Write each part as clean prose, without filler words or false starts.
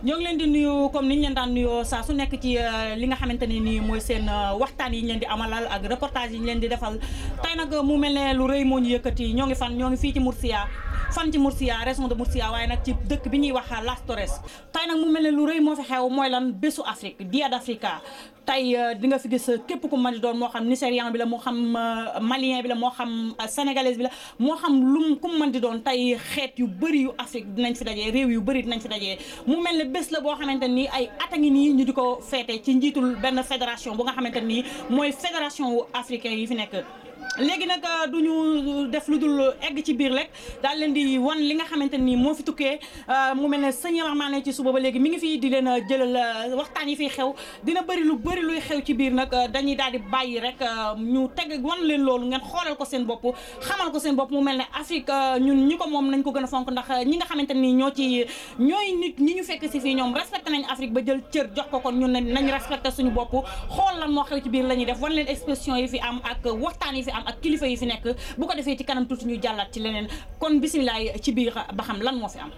ñoo ngi leen di nuyu comme niñ leen daan nuyoo saa su nekk ci li nga xamante ne nii mooy seen waxtaan yi ñu leen di amalal ak reportage yi ñu leen di defal tey nag mu mel ne lu rëy moo ñu yëkkati ñoo ngi fii ci Murcia fan ci Murcia région de Murcia waaye nag ci dëkk bi ñuy wax Las Torres tey nag mu mel ne lu rëy moo fi xew mooy lan bésu Afrique Dia d'Africa tey di nga fi gis képp ku mën di doon moo xam nigérian bi la moo xam malien bi la moo xam sénégalais bi la moo xam lum ku mën di doon tey xeet yu bëri yu Afrique dinañ fi dajee réew yu bëri dinañ fi dajee mu mel ne bés la boo xamante nii ay at a ngi nii ñu di ko feete ci njiitul benn fédération bu nga xamante nii mooy fédération wu africain yi fi nekk léegi nag du ñu def lu dul egg ci biir rek daal leen di wan li nga xamante ni moo fi tukkee mu mel ne sëñ Rahmane ci suba ba léegi mi ngi fii di leen jëlal waxtaan yi fiy xew dina bëri luy xew ci biir nag dañuy daal di bàyyi rek ñu teg wan leen loolu ngeen xoolal ko seen bopp xamal ko seen bopp mu mel ne Afrique ñun ñi ko moom nañ ko gën a fonk ndax ñi nga xamante ni ñooy nit ñi ñu fekk si fii ñoom respecté nañ Afrique ba jël cër jox ko kon ñun nañ respecté suñu bopp xool lan moo xew ci biir la ñuy def wan leen expression yi fi am ak waxtaan yi fi am ak kilifa yi fi nekk bu ko defee ci kanam tuuti ñu jàllaat ci leneen kon bisimilah ci biir ba xam lan moo fi am.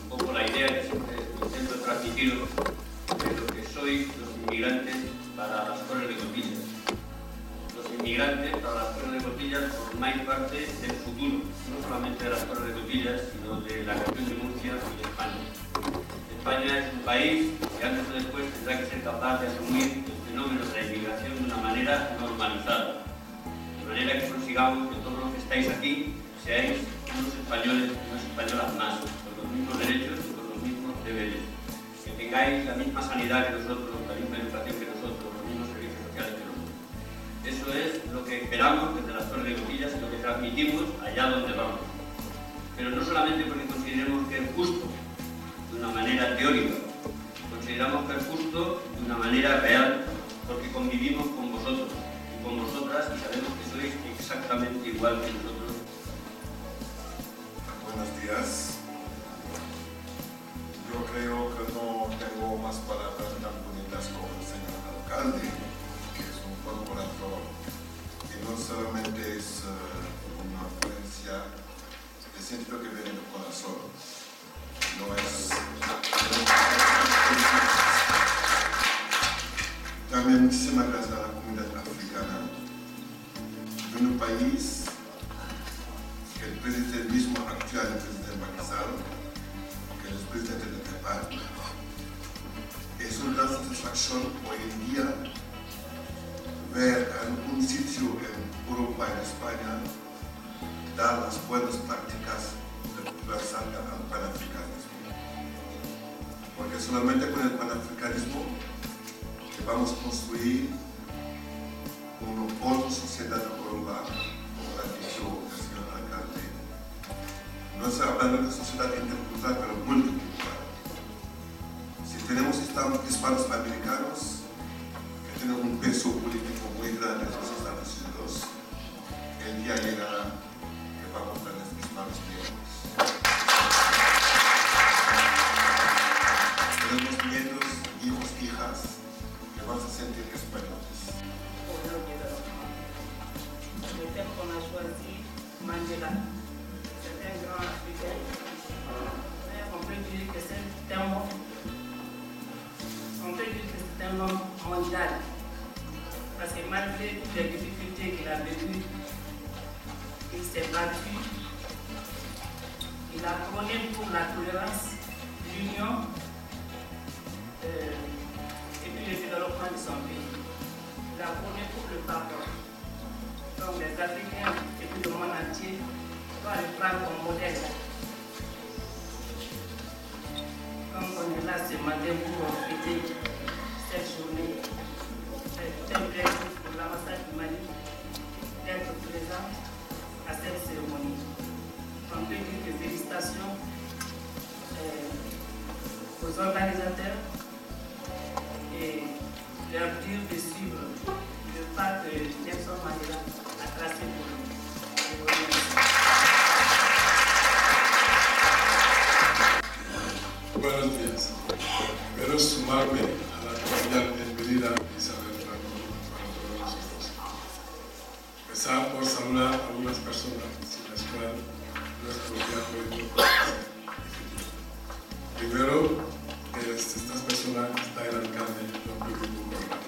Un poco la idea que siempre intento transmitir de lo que sois los inmigrantes para las Torres de Cotillas. Los inmigrantes para las Torres de Cotillas formáis parte del futuro, no solamente de las Torres de Cotillas, sino de la región de Murcia y de España. España es un país que antes o después tendrá que ser capaz de asumir el fenómeno de la inmigración de una manera normalizada, de manera que consigamos que todos los que estáis aquí seáis unos españoles y unas españolas más, con los mismos derechos y con los mismos deberes, que tengáis la misma sanidad que nosotros, la misma educación que nosotros, los mismos servicios sociales que nosotros. Eso es lo que esperamos desde las Torres de Cotillas y lo que transmitimos allá donde vamos. Pero no solamente porque consideremos que es justo de una manera teórica, consideramos que es justo de una manera real, porque convivimos con vosotros y con vosotras y sabemos que sois exactamente igual que nosotros. Buenos días. Yo creo que no tengo más palabras tan bonitas como el señor alcalde, que es un corporator, que no solamente es una ponencia de sentido que viene del corazón, no es... También muchísimas gracias a la comunidad africana de un país que el presidente mismo actual, el presidente Macky Sall, que es el presidente de Nepal, es una gran satisfacción hoy en día ver en un sitio en Europa, en España, dar las buenas prácticas de cultura santa al panafricanismo. Porque solamente con el panafricanismo que vamos a construir una otra sociedad de Europa, como ha dicho el señor alcalde. No se habla de una sociedad intercultural, pero multicultural. Si tenemos hispanos americanos, que tienen un peso político muy grande en los Estados Unidos, el día llegará que vamos a tener hispanos negros. Tenemos nietos, hijos, hijas, que van a sentir españoles. Le thème qu'on a choisi, Mandela. C'est un grand africain. Mais on peut dire que c'est un homme. On peut dire que c'est un homme mondial. Parce que malgré toutes les difficultés qu'il a vécues, il s'est battu. Il a prôné pour la tolérance, l'union et puis le développement de son pays. Il a prôné pour le pardon. Donc les Africains et puis le monde entier doivent pas le prendre comme modèle. Comme on est là ce matin pour fêter cette journée, c'est un plaisir pour l'ambassade du Mali d'être présent à cette cérémonie. On peut dire que félicitations aux organisateurs et leur dire de suivre le pas que Nelson Mandela a tracé pour nous. Buenos días. Quiero sumarme a la cordial bienvenida de Isabel Franco para todos nosotros. Empezar por saludar a algunas personas sin las cuales nuestro día político es difícil. Primero, estas personas está el alcalde Don Pedro Corral.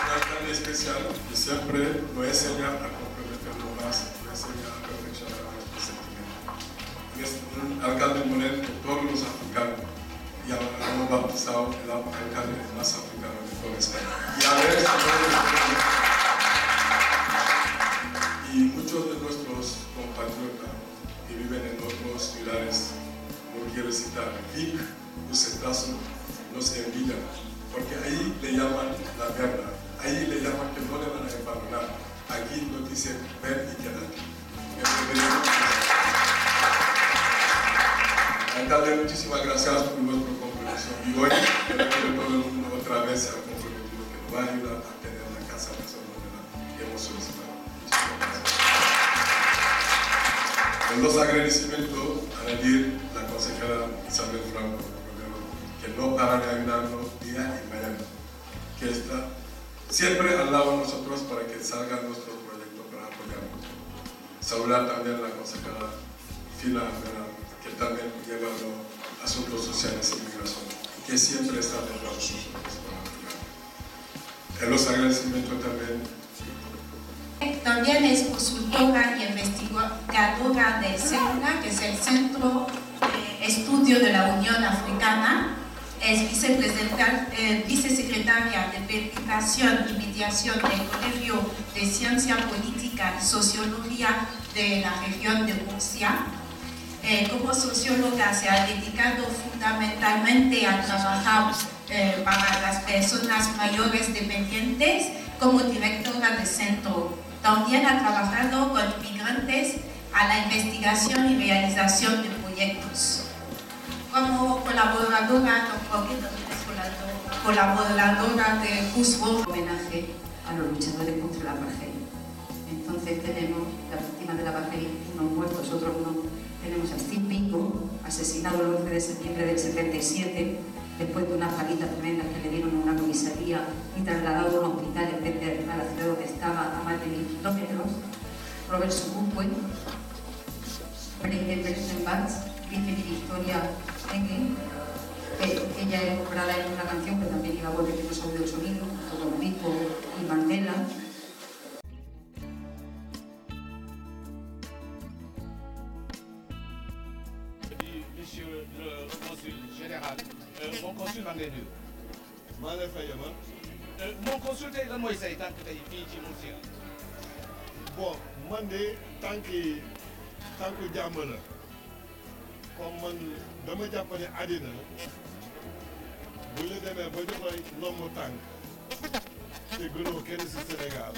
Un alcalde especial que siempre nos enseña a comprometernos más, nos enseña a perfeccionar nuestros sentimientos. Es un alcalde modelo de todos los africanos y hemos bautizado el alcalde más africano de toda España. Y muchos de nuestros compatriotas que viven en otras ciudades, no quiero citar, Vic o Cetazo, nos envidian, porque ahí le llaman la verdad, ahí le llaman que no le van a abandonar, aquí nos dicen ven y quédate. Alcalde, muchísimas gracias por vuestro compromiso y hoy creo que todo el mundo otra vez se ha comprometido que nos va a ayudar a tener la casa de Nelson Mandela que hemos solicitado. Muchísimas gracias. En los agradecimientos, añadir la consejera Isabel Franco, que no para de ayudarnos día y mañana, que está siempre al lado de nosotros para que salgan nuestros proyectos para apoyarnos. Saludar también a la consejera Fila Vera, que también lleva los asuntos sociales y migración, que siempre está detrás de nosotros para apoyar. En los agradecimientos también. También es consultora y investigadora de CEUNA, que es el Centro de Estudio de la Unión Africana. Es vicesecretaria de Verificación y Mediación del Colegio de Ciencia Política y Sociología de la región de Murcia. Como socióloga se ha dedicado fundamentalmente a trabajar para las personas mayores dependientes como directora de centro. También ha trabajado con inmigrantes a la investigación y realización de proyectos. Como colaboradora de CUSBO, homenaje a los luchadores contra la apartheid. Entonces tenemos la víctima de la apartheid, unos muertos, otros no. Tenemos a Steve Biko, asesinado el 11 de septiembre del 77, después de unas palitas tremendas que le dieron a una comisaría y trasladado a un hospital en vez de a la ciudad donde estaba a más de 1000 kilómetros. Robert Sobukwe, Breite Bersenbach, Griffith Victoria Enge, que ella es nombrada en una canción que también iba a volver que no se oído el sonido, junto con Biko y Mandela. Monsieur le consul général, mon consul maa ngi lay nuyu. maa lay fay ma. Mon consul tey lan mooy say tànk tey fii ci Murcia. Bon, man de tànku jàmm la comme man dama jàpp ne àddina bu ñu demee ba ñu koy nommu tànk te gënoo kenn si Sénégal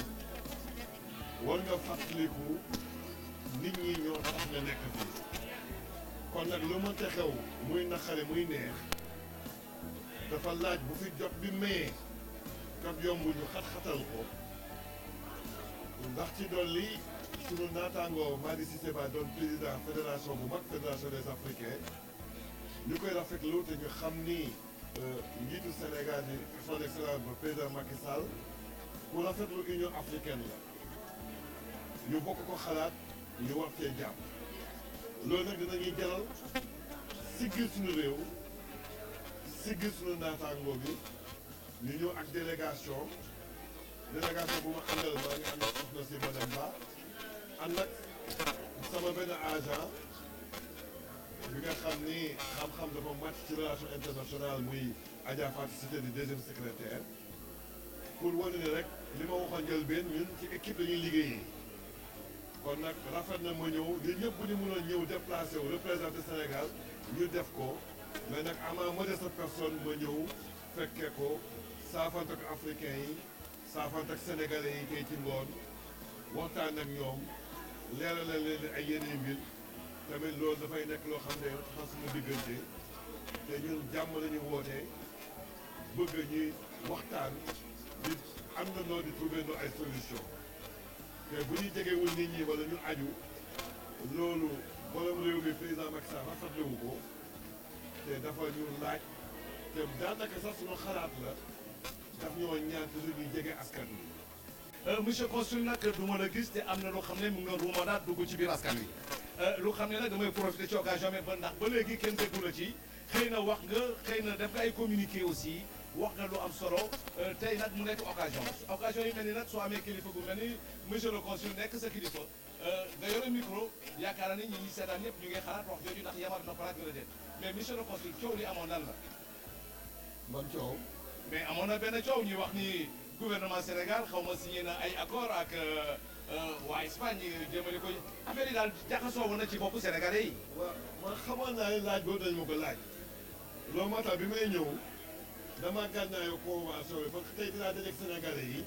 war nga fàttaliku nit ñi ñoo tax nga nekk fii. kon nag lu mënta xew muy naqare muy neex dafa laaj bu fi jot bi mayee kat yomb ñu xat-xatal ko ndax ci dolli sunu naataangoo Madi Cissé Ba doon président fédération bu mag fédération des Africains ñu koy rafetlu te ñu xam ni njiitu Sénégal yi son excellence ba président Macky Sall ku rafetlu Union africaine la ñu bokk ko xalaat ñu war cee jàpp. loolu nag dinañuy jaral siggil suñu réew siggil suñu naataangoo bi ñu ñëw ak délégation bu ma àndal maa ngi ànd ak soxna si madame Ba ànd ak sama benn agent bi nga xam ni xam-xam dafa màcc ci relation internationale muy Adja Fatou Cité di deuxième secrétaire pour wane ni rek li ma waxoon njëlbeen ñun ci équipe la ñuy liggéeyee kon nag rafet na ma ñëw ñun ñëpp bu ñu mënoon ñëw déplacé wu représenté Sénégal ñu def ko mais nag ama modeste personne ma ñëw fekke ko saafante ak africain yi saafante ak sénégalais yi tey ci ngoon waxtaan ak ñoom leeralal leen ay yeneen mbir tamit loolu dafay nekk loo xam ne xam suma diggante te ñun jàmm la ñu woote bëgg ñuy waxtaan di am na noo di trouver ay solution te bu ñu jegewul nit ñi wala ñu aju loolu borom réew mi président Macky Sall rafetlu ko te dafa ñu laaj te daanaka sax suñu xalaat la daf ñoo ñaan toujours ñuy jege askan wi. monsieur consul nag du mën a gis te am na loo xam ne mu nga ruumanaat dugg ci biir askan wi lu xam ne nag damay profité ci occasion bi ba ndax ba léegi kenn déggu la ci xëy na wax nga xëy na def nga ay communiqué aussi wax nga lu am solo tey nag mu nekk occasion yu mel ni nag soo amee kilifa gu mel ni monsieur le consul nekk sa kilifa nga yore micro yaakaar ni ñi seetaan ñëpp ñu ngi xalaat wax jooju ndax yamar na ko laaj wala déet mais monsieur le consul coow li amoon lan la. man coow. mais amoon na benn coow ñuy wax ni gouvernement Sénégal xaw ma signé na ay accord ak waa Espagne jëmale ko affaire yi daal jaxasoo woon na ci boppu Sénégalais yi. waaw man xamoon naa ne laaj boobu dañ ma ko laaj loolu moo tax bi may ñëw dama gànnaayoo convention bi parce que tey dinaa dajeeg Sénégalais yi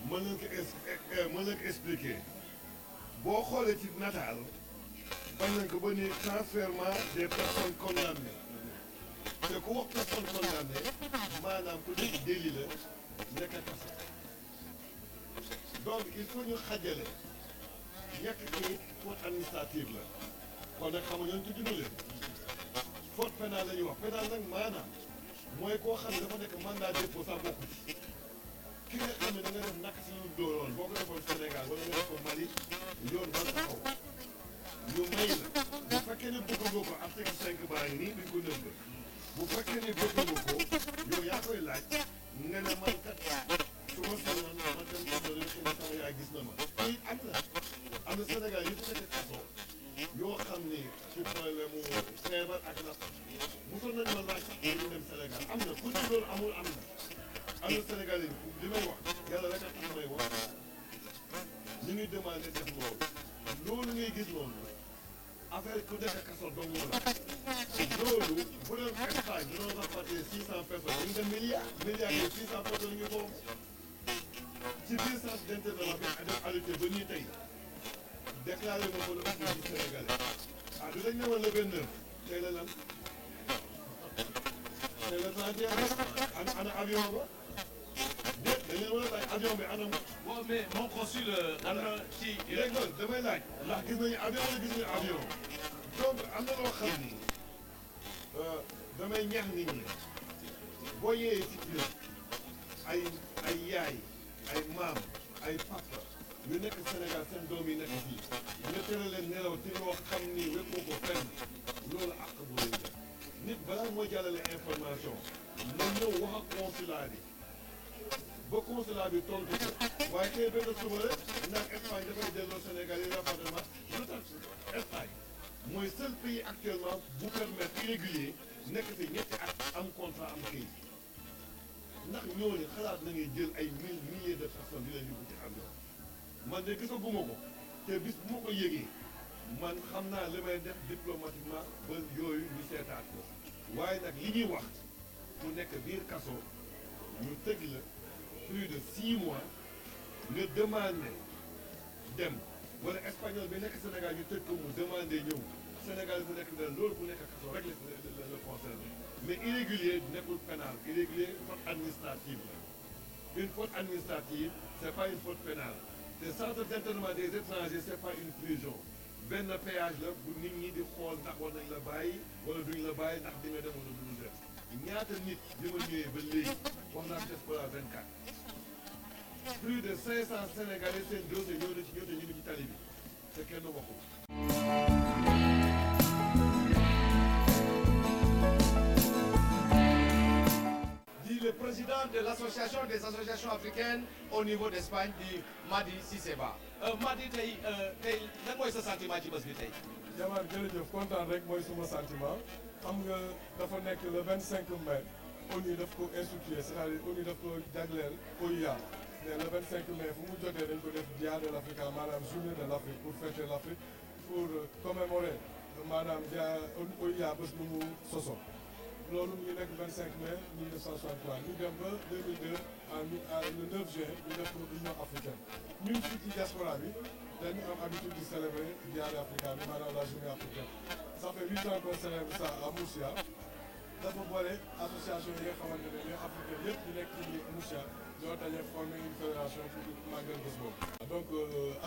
mën leen ko expliquer boo xoolee ci nataal bañ nañ ko ba ni transfèrement des personnes condamnées te ku wax personne condamnée maanaam ku def délit la nekk kaso donc il faut ñu xajale ñàkk kayit faute administrative la kon nag xam nga ñoom tudd na leen faute pénale la ñuy wax pénal nag maanaam mooy koo xam ne dafa nekk mandat dépôt sax bokku ci ki nga xam ne da nga def naka si lu dooroon boo ko defoon Sénégal wala nga def ko Mali yoon ba taxaw ñu may la bu fekkee ne bëggagoo ko article 5 baa ngi nii duñ ko nëbb bu fekkee ne bëggagoo ko yow yaa koy laaj nga ne man kat su ma sañoon man dem ko doon xëy na sama yaay gis na ma kii am na Sénégal yi fi nekk kaso yoo xam ni ci problème mu feebar ak napp mosoon nañ ma laaj sax ñu dem Sénégal am na ku ci loolu amul am na Sénégal yi li may wax yàlla rek a tax may wax ñu ngi demandé def loolu ngay gis noonu affaire ku nekk kaso dong la loolu bu doon Espagne bu doon rapporté 600 personnes dañu dem milliards yi 600 personnes ñu foofu ci biir centre d'internement bi def arrêté ba ñuy tey déclaré na ko le opposition sénégalais ah du dañ ne woon le 29 tey la lan tey la 31 ana avion ba déet dañ leen war a laaj avion bi anam. waaw mais mon consul am na ci. léegi loolu damay laaj ndax gis nañu avion wala gis nañu avion donc am na loo xam ni damay ñaax nit ñi boo yee ci biir ay yaay ay maam ay papa yu nekk Sénégal seen doom yi nekk fii nga tere leen nelaw ci loo xam ni wekkoo ko fenn loolu àq bu rëy la nit balaa mooy jàllale information na ñëw wax ak consulat bi ba consulat bi tontu ko waaye xëy benn suba rek naan Espagne dafay delloo Sénégal yi rapatriement lu tax Espagne mooy seul pays actuellement bu permettre irrégulier nekk fi ñetti at am contrat am kayit ndax ñooñu xalaat na ngay jël ay milliers de personnes di leen yóbbu ci avion man de gisaguma ko te bis bu ma ko yëgee man xam naa li may def diplomatiquement ba yooyu ñu seetaat ko waaye nag li ñuy wax ku nekk biir kaso ñu tëj la plus de 6 mois nga demandé dem wala espagnol bi nekk Sénégal ñu tëj ko mu demandé ñëw Sénégal bu nekk ne loolu bu nekk kaso rek le concerné mais irrégulier nekkul pénal irrégulier faute administrative la une faute administrative c'est pas une faute pénale te centre d'internement des étrangers c'est pas une prison benn péage la bu nit ñi di xool ndax war nañ la bàyyi wala duñ la bàyyi ndax di nga dem wala duñ dem ñaata nit bi ma ñëwee ba léegi wax naa Diaspora 24 plus de 500 Sénégalais seen dossier ñëw na ci ñëw te ñu ngi ci tali bi te kenn waxul. Dit le président de l'association des associations africaines au niveau d'Espagne di Madi Cisseba Madi tey lan mooy sa sentiment ci bés bi tey. Jamar jërëjëf kontaan rek mooy suma sentiment xam nga dafa nekk le 25 mai ONU daf ko institué c'est-à-dire ONU daf ko jagleel OUA ne le 25 mai fu mu jotee dañ ko def Dia de l'Afrique maanaam journée de l'Afrique pour fêter l'Afrique pour commémorer maanaam OUA bés bu mu soso loolu mu ngi nekk 25 mai 1963 ñu dem ba 2002 le 9 juin ñu def ko Union africaine ñun fii ci diaspora bi dañu am habitude di célébrer Dia de l'Afrique bi maanaam la journée africaine ça fait 8 ans qu'on célèbre ça à Murcia dafa boole association yi nga xamante ne les africains yëpp di nekk ci Murcia ñoo daje former une fédération pour màggal bés boobu. donc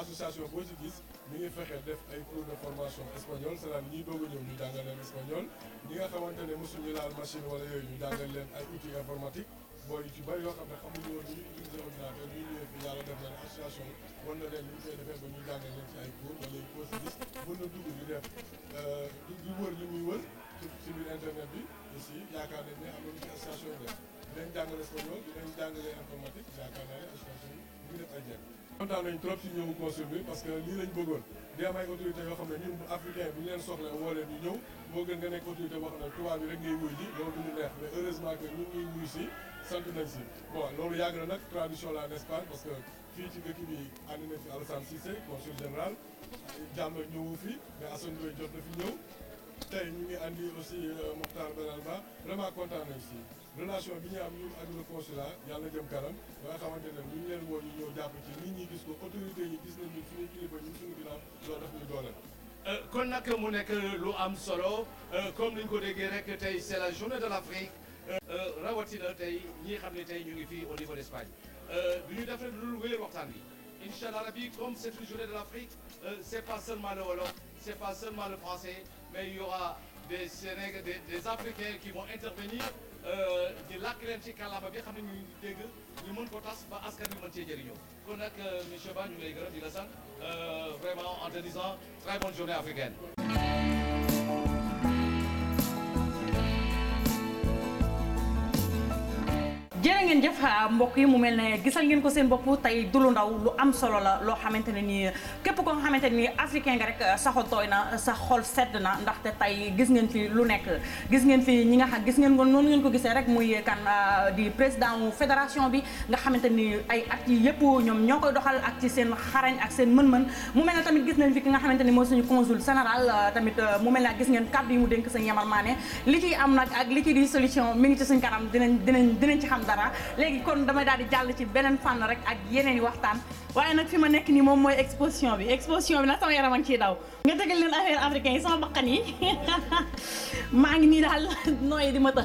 association boo ci gis mi ngi fexe def ay cours de formation espagnol c'est-à-dire ñi doog a ñëw ñu jàngal leen espagnol ñi nga xamante ne mosuñu laal machine wala yooyu ñu jàngal leen ay outils informatique booy yu ci bëri yoo xam ne xamuñu woon ñu utiliser ordinateur ñu ñëwee fi yàlla def na ne association war na leen ñu koy defee ba ñu jàngal leen ci ay cours wala koo si gis mën na dugg di def di wër li muy wër ci biir internet bi aussi yaakaar nañ ne am na lu ci association yi def dinañ jàngale espagnol dinañ jàngale informatique yaakaar naa ne association yi ñu ngi def ay jéem. kontaan nañ trop ci ñëwu consul bi parce que lii lañ bëggoon di am ay autorités yoo xam ne ñun africain bu ñu leen soxla woo leen ñu ñëw moo gën nga nekk autorité boo xam ne tubaab bi rek ngay wuy ji loolu du ñu neex mais heureusement que ñun ñuy wuy si sant nañ si bon loolu yàgg na nag tradition la en Espagne parce que fii ci dëkk bi andi nañ fi Alassane Cissé consul général jàmm ñëwu fi mais Assane Ndoye jot na fi ñëw tey ñu ngi andi aussi Mokhtar Benalba vraiment kontaan nañ si relation bi ñu am ñun ak le consulat yàlla jëm kanam ba nga xamante ne ñu leen woo ñu ñëw jàpp ci nit ñi gis ko autorité yi gis nañ ñun suñuy kilifa ñun suñu ginnaaw loolu daf ñu dooleel. kon nag mu nekk lu am solo comme ni ñu ko déggee rek tey c'est la journée de l'Afrique rawatina tey ñi xam ne tey ñu ngi fii au niveau d'Espagne du ñu def rek lu wéyal waxtaan bi incha allah rabi comme c'est une journée de l'Afrique c'est pas seulement le wolof c'est pas seulement le français mais il y aura des Sénégalais des Africains qui vont intervenir di làkk leen ci kàllaama bi xam ne ñu dégg ñu mën ko tas ba askan wi mën cee jëriñoo kon nag monsieur Ba ñu ngi lay gërëm di la sant vraiment en te disant très bonne journée africaine. jërë ngeen jëf mbokk yi mu mel ne gisal ngeen ko seen bopp tey du lu ndaw lu am solo la loo xamante ne nii képp koo xamante ne nii africain nga rek sa xol tooy na sa xol sedd na ndaxte tey gis ngeen fi lu nekk gis ngeen fi ñi nga xam gis ngeen ko noonu ngeen ko gisee rek muy kan di président fédération bi nga xamante ni ay at yi yëpp ñoom ñoo koy doxal ak ci seen xarañ ak seen mën-mën mu mel ne tamit gis nañ fi ki nga xamante ni mooy suñu consul général tamit mu mel ne gis ngeen kàddu yi mu dénk Sëñ Yamar Mané li ciy am nag ak li ci di solution mi ngi ci suñ kanam dinañ ci xam dara léegi kon damay daal di jàll ci beneen fànn rek ak yeneen i waxtaan waaye nag fi ma nekk nii moom mooy exposition bi nag sama yaram a ngi ciy daw nga tegal leen affaire africain yi sama bakkan yi maa ngi nii daal nooyi di ma të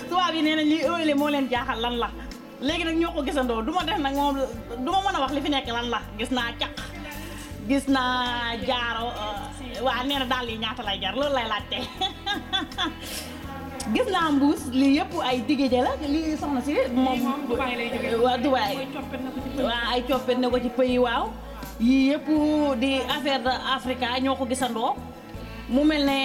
tubaab yi nee nañ liy ëwle moo leen jaaxal lan la léegi nag ñoo ko gisandoo du ma def nag moom du ma mën a wax li fi nekk lan la gis naa caq gis naa jaaro waa nee na daal yi ñaata lay jar loolu lay laajte gis naa mbuus lii yëpp ay digéje la lii soxna si moom Dubaay lay jógee waaw Dubaay waaw ay coppet ne ko ci pays waaw yii yëpp di affaire de Africa ñoo ko gisandoo mu mel ne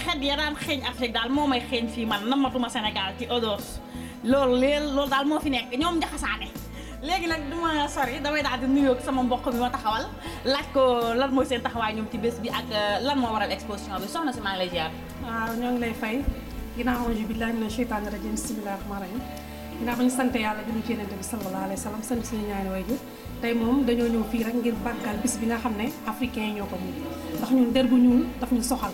xet ya daan xeeñ Afrique daal moo may xeeñ fii man namatuma Sénégal ci odors loolu daal moo fi nekk ñoom njaxasaane léegi nag duma sori damay daal di nuyoo sama mbokk bi ma taxawal laaj ko lan mooy seen taxawaay ñoom ci bés bi ak lan moo waral exposition bi soxna si maa ngi lay ziar. waaw ñoo ngi lay fay ginnaaw auzu billaahi mina sheytaani rajiim bismillaahi rahmaani rahiim ginnaaw ba ñu sant yàlla julli ci Yonent bi sallallaahu alayhi wa sallam sant suñu ñaari waajur tey moom dañoo ñëw fii rek ngir bàggal bis bi nga xam ne africain yi ñoo ko moom ndax ñun der bu ñuul daf ñu soxal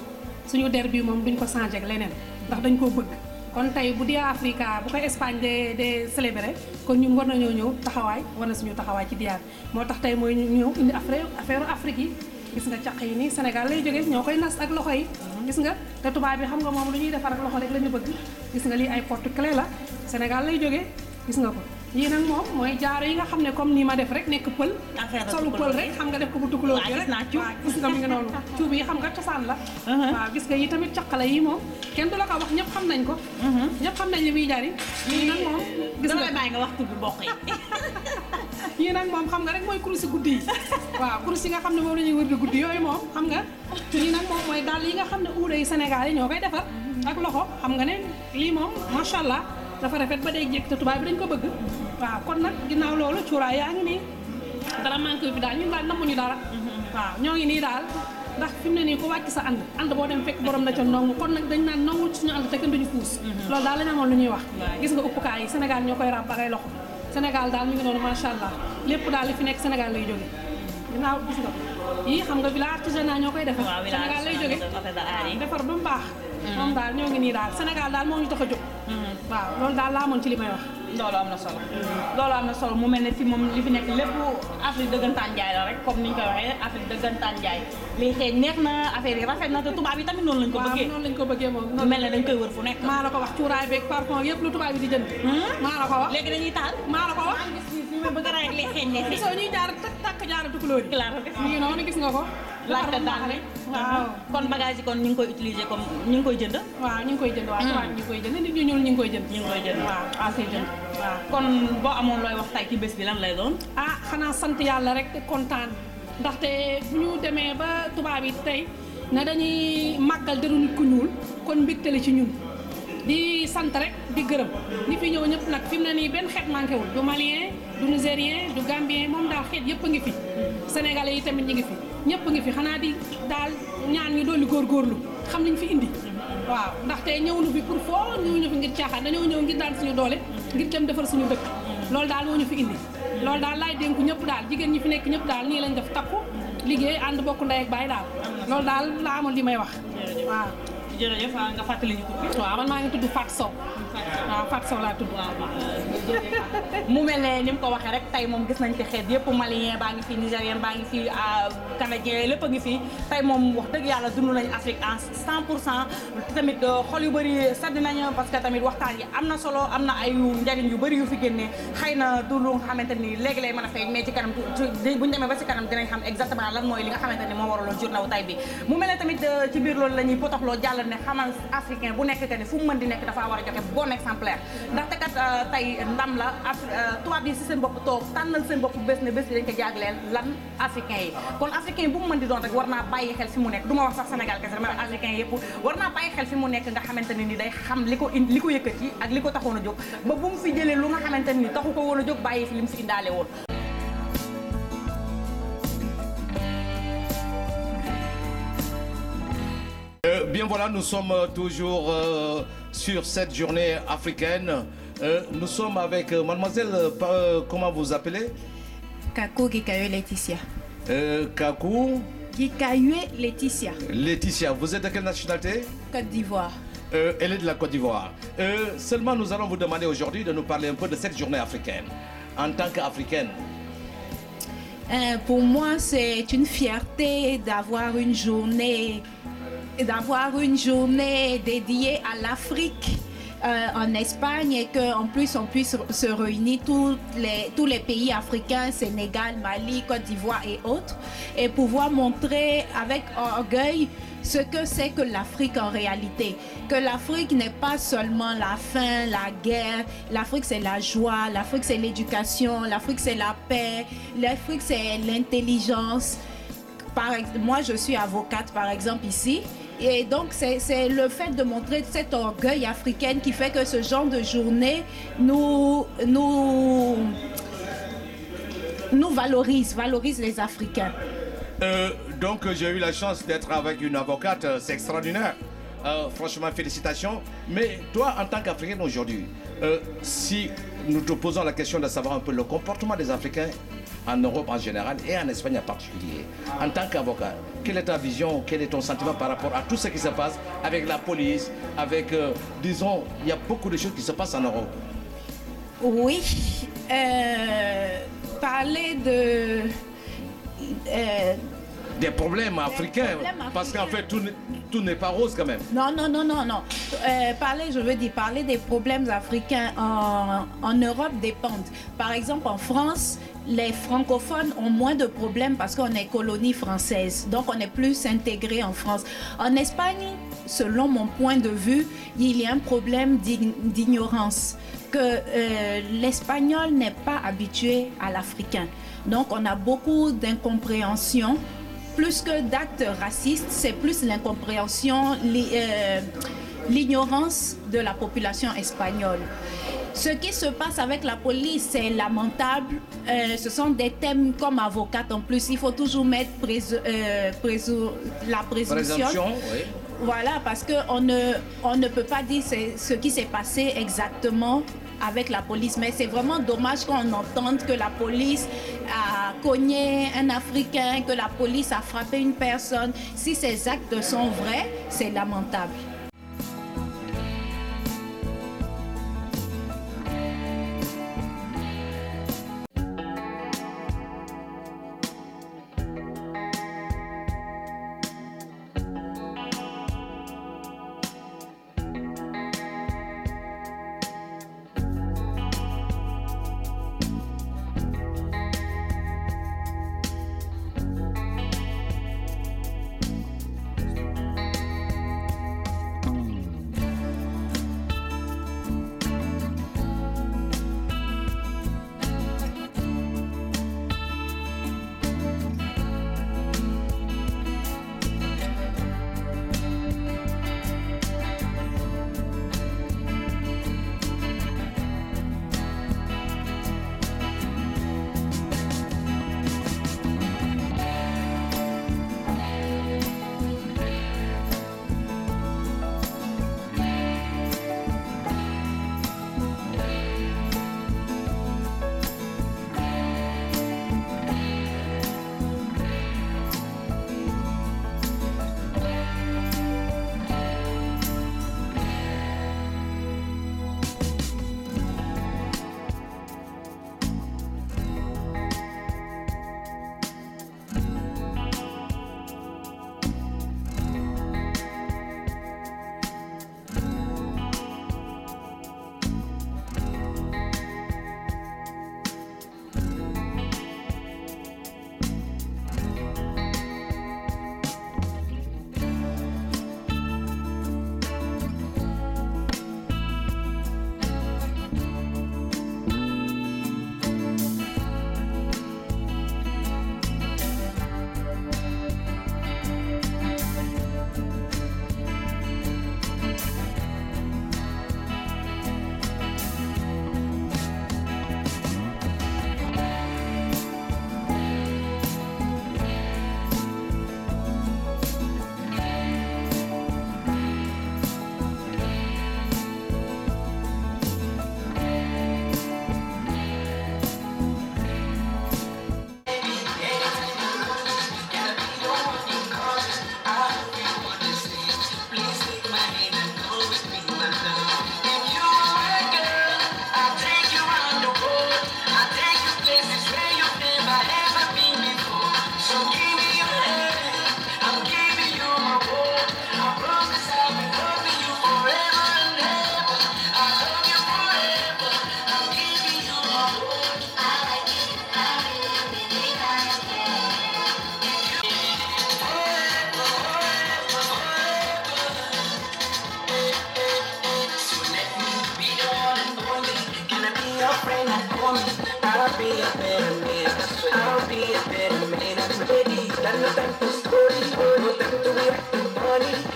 suñu der bi moom duñ ko changé ak leneen ndax dañ koo bëgg kon tey bu Dia Africa bu koy Espagne de célébrer kon ñun war nañoo ñëw taxawaay war na suñu taxawaay ci Dia moo tax tey mooy ñëw indi affaire Afrique yi gis nga caq yi nii Sénégal lay jógee ñoo koy nas ak loxo yi gis nga te tubaab bi xam nga moom lu ñuy defar ak loxo rek la ñu bëgg gis nga lii ay porte clé la Sénégal lay jógee gis nga ko yii nag moom mooy jaaro yi nga xam ne comme nii ma def rek nekk pël solu pël rek xam nga def ko bu tukuloo bi rek waaw gis nga mi ngi noonu cuub yi xam nga cosaan la waaw gis nga yi tamit caq la yi moom kenn du la ko wax ñëpp xam nañ ko ñëpp xam nañ li muy jariñ yii nag moom gis nga bàyyi nga wax tudd bokk yi yii nag moom xam nga rek mooy kurus guddi yi waaw kurus yi nga xam ne moom la ñuy wër di guddi yooyu moom xam nga yii nag moom mooy daal yi nga xam ne uude yi Sénégal yi ñoo koy defar ak loxo xam nga ne lii moom macha allah dafa rafet ba day jékk te tubaab bi dañ ko bëgg waaw kon nag ginnaaw loolu cuuraay yaa ngi nii dara manqué fi daal ñun daal namuñu dara waaw ñoo ngi nii daal ndax fi mu ne nii ko wàcc sa ànd boo dem fekk borom la ca ndongu kon nag dañ naan ndongu suñu ànd te kenn duñu puus loolu daal lañ amoon lu ñuy wax gis nga uppukaay yi Sénégal ñoo koy ràbb ak ay loxo Sénégal daal mi ngi noonu macha allah lépp daal li fi nekk Sénégal lay jóge ginnaaw gis nga yii xam nga village artisanat ñoo koy defar Sénégal lay jóge defar ba mu baax moom daal ñoo ngi nii daal Sénégal daal moo ñu tax a jóg waaw loolu daal laa amoon ci li may wax loolu am na solo loolu am na solo mu mel ne fi moom li fi nekk lépp Afrique dëggantaan jaay la rek comme ni ñu koy waxee Afrique dëggantaan jaay lii xëy neex na affaire yi rafet na te tubaab yi tamit noonu lañ ko bëggee noonu lañ ko bëggee moom mu mel ne dañ koy wër fu nekk maa la ko wax cuuraay beeg parfum yëpp lu tubaab yi di jënd maa la ko wax léegi dañuy taal maa la ko wax ma bëgg rek li xeeñ ne gisoo ñuy jaar takk jaara tukulóor yi mi ngi noonu gis nga ko laajte daal rek waaw kon bagage yi kon ñu ngi koy utiliser comme ñu ngi koy jënd waaw ñu ngi koy jënd waaw tubaab ñu ngi koy jënd nit ñu ñuul ñu ngi koy jënd waaw koy jënd waaw kon boo amoon looy wax tay ci bés bi lan lay doon ah xanaa sant yàlla rek kontaan ndaxte bu ñu demee ba tubaab yi tey ne dañuy màggal deru nit ku ñuul kon mbégte la ci ñun di sant rek di gërëm ñi fi ñëw ñëpp nag fi mu ne nii benn xeet manqué wul du malien du nigérien du gambien moom daal xeet yëpp a ngi fi sénégalais yi tamit ñi ngi fi ñëpp a ngi fi xanaa di daal ñaan ñu dolli góorgóorlu xam liñ fi indi waaw ndaxte ñëw nu fi pour foo ñu fi ngir caaxaan dañoo ñëw ngir daan suñu doole ngir dem defar suñu dëkk loolu daal moo ñu fi indi loolu daal laay dénku ñëpp daal jigéen ñi fi nekk ñëpp daal nii lañ def takku liggéey ànd bokk ndey ak baay daal loolu daal laa amoon li may wax waaw jërëjëf nga fàttali ñu tur bi waaw man maa ngi tudd Fatou Sow waaw Fatou Sow laa tudd mu mel ne ni mu ko waxee rek tey moom gis nañ fi xeet yëpp malien baa ngi fi nigérien baa ngi fi canadien lépp a ngi fi tey moom wax dëgg yàlla dund nañ Afrique en 100% tamit xol yu bëri sedd nañ parce que tamit waxtaan yi am na solo am na ay njariñ yu bëri yu fi génnee xëy na du lu nga xamante ni léegi lay mën a feeñ mais ci kanam buñu demee ba ci kanam dinañ xam exactement lan mooy li nga xamante ni moo waraloon journée wu tey bi mu mel ne tamit ci biir loolu la ñuy potoxloo jàll ne xamal africain bu nekk que ne fu mu mën di nekk dafa war a joxe bon exemplaire ndaxte kat tey ndam la tubaab yi si seen bopp toog tànnal seen bopp bés ne bés bi dañ ko jagleel lan africain yi kon africain yi bu mu mën di doon rek war naa bàyyi xel fi mu nekk du ma wax sax Sénégal kese mais africain yëpp war naa bàyyi xel fi mu nekk nga xamante ne ni day xam li ko yëkkati ak li ko taxoon a jóg ba bu mu fi jëlee lu nga xamante ne ni taxu ko woon a jóg bàyyi fi li mu fi indaale woon. Bien voilà, nous sommes toujours sur cette journée africaine. Nous sommes avec mademoiselle, comment vous appelez? Kakou Gikayo Laetitia. Kakou Gikayo Laetitia. Laetitia, vous êtes de quelle nationalité? Côte d'Ivoire. Elle est de la Côte d'Ivoire. Seulement, nous allons vous demander aujourd'hui de nous parler un peu de cette journée africaine. En tant qu'Africaine. Pour moi, c'est une fierté d'avoir une journée dédiée à l'Afrique en Espagne et qu'en plus on puisse se réunir tous les pays africains, Sénégal, Mali, Côte d'Ivoire et autres, et pouvoir montrer avec orgueil ce que c'est que l'Afrique en réalité. Que l'Afrique n'est pas seulement la faim, la guerre, l'Afrique c'est la joie, l'Afrique c'est l'éducation, l'Afrique c'est la paix, l'Afrique c'est l'intelligence. Moi je suis avocate par exemple ici. Et donc, c'est le fait de montrer cet orgueil africain qui fait que ce genre de journée nous valorise les Africains. Donc, j'ai eu la chance d'être avec une avocate, c'est extraordinaire. Franchement, félicitations. Mais toi, en tant qu'Africaine aujourd'hui, si nous te posons la question de savoir un peu le comportement des Africains en Europe en général et en Espagne en particulier, en tant qu'avocat, quelle est ta vision, quel est ton sentiment par rapport à tout ce qui se passe avec la police, avec, disons, il y a beaucoup de choses qui se passent en Europe? Oui, parler des problèmes africains, parce qu'en fait, tout n'est pas rose quand même. Non. Parler des problèmes africains en Europe dépendent. Par exemple, en France, les francophones ont moins de problèmes parce qu'on est colonie française. Donc, on est plus intégré en France. En Espagne, selon mon point de vue, il y a un problème d'ignorance. Que l'espagnol n'est pas habitué à l'africain. Donc, on a beaucoup d'incompréhension. Plus que d'actes racistes, c'est plus l'incompréhension, l'ignorance de la population espagnole. Ce qui se passe avec la police, c'est lamentable. Ce sont des thèmes comme avocate en plus. Il faut toujours mettre la présomption. Oui. Voilà, parce qu'on ne peut pas dire ce qui s'est passé exactement avec la police. Mais c'est vraiment dommage qu'on entende que la police a cogné un Africain, que la police a frappé une personne. Si ces actes sont vrais, c'est lamentable.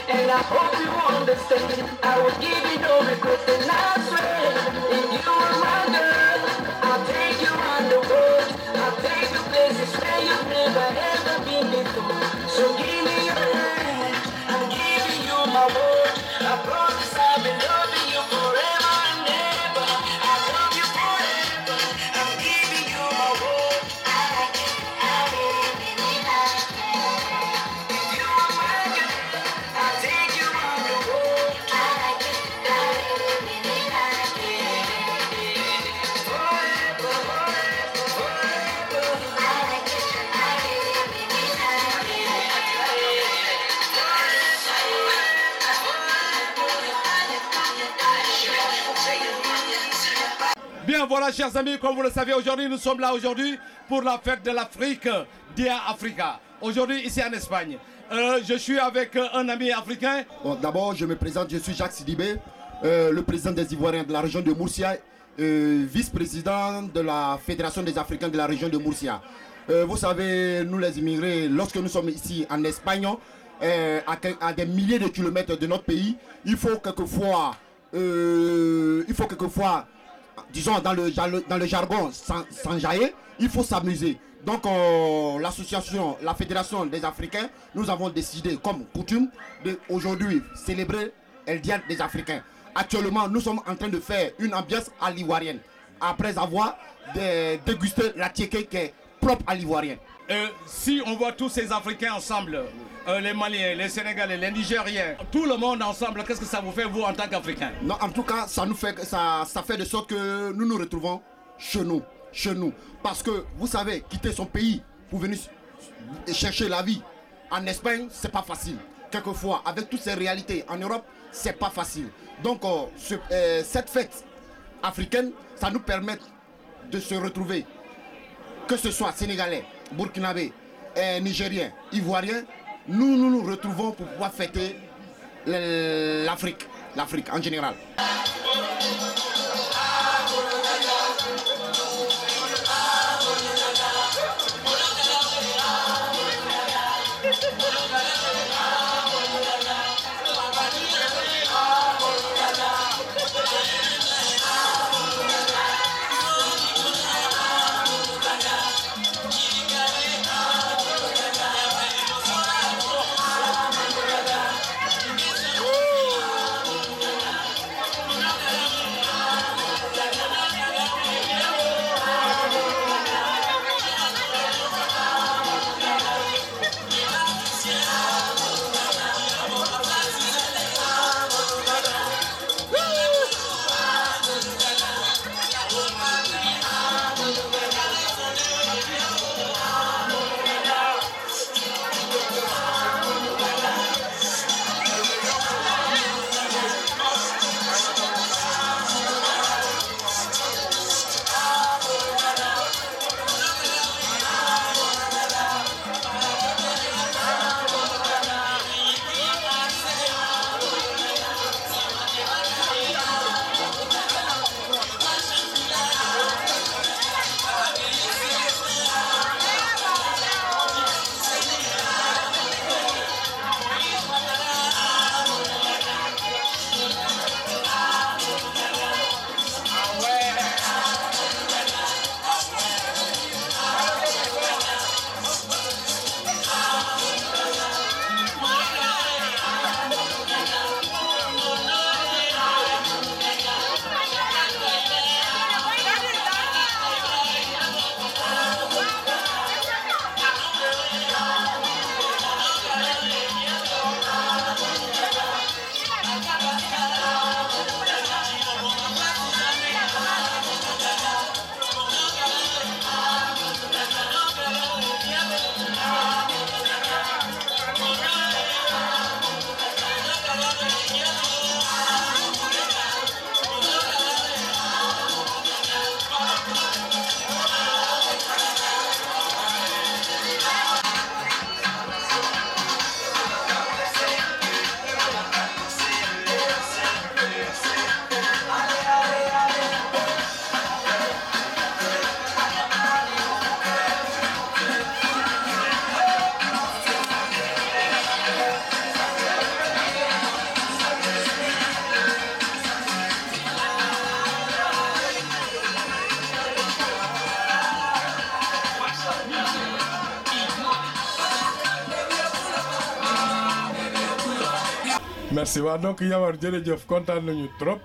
And I hope you understand. I will give you no regrets, and I swear, if you are my girl, I'll take you on the road. I'll take you places where you've never ever been before. So give me your hand, I'm giving you my word. I promise I'll be loving you forever and ever. I love you forever, I'm giving you my word. Bien, voilà, chers amis, comme vous le savez, aujourd'hui, nous sommes là aujourd'hui pour la fête de l'Afrique, Dia Africa. Aujourd'hui, ici en Espagne. Je suis avec un ami africain. Bon, d'abord, je me présente, je suis Jacques Sidibé, le président des Ivoiriens de la région de Murcia, vice-président de la Fédération des Africains de la région de Murcia. Vous savez, nous les immigrés, lorsque nous sommes ici en Espagne, à des milliers de kilomètres de notre pays, il faut quelquefois disons dans le jargon s'enjailler, il faut s'amuser. Donc l'association, la Fédération des Africains, nous avons décidé comme coutume d'aujourd'hui célébrer El Dia des Africains. Actuellement, nous sommes en train de faire une ambiance à l'ivoirienne, après avoir dégusté la tchéké qui est propre à l'ivoirienne. Si on voit tous ces Africains ensemble, les Maliens, les Sénégalais, les Nigériens, tout le monde ensemble, qu'est-ce que ça vous fait, vous, en tant qu'Africains? Non, en tout cas, ça fait de sorte que nous nous retrouvons chez nous. Parce que, vous savez, quitter son pays pour venir chercher la vie en Espagne, c'est pas facile. Quelquefois, avec toutes ces réalités en Europe, c'est pas facile. Donc, cette fête africaine, ça nous permet de se retrouver, que ce soit sénégalais, burkinabé, nigérien, ivoirien, nous nous retrouvons pour pouvoir fêter l'Afrique en général. merci waaw donc Yamar jërëjëf kontaan nañu trop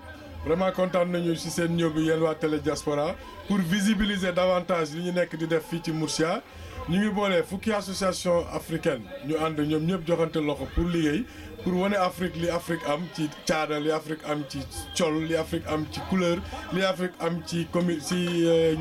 vraiment kontaan nañu ci seen ñëw bi yéen waa Télé Diaspora pour visibiliser davantage li ñu nekk di def fii ci Murcia ñu ngi boole fukki association africaine ñu ànd ñoom ñëpp joxante loxo pour liggéey pour wane Afrique li Afrique am ci caada li Afrique am ci col li Afrique am ci couleur li Afrique am ci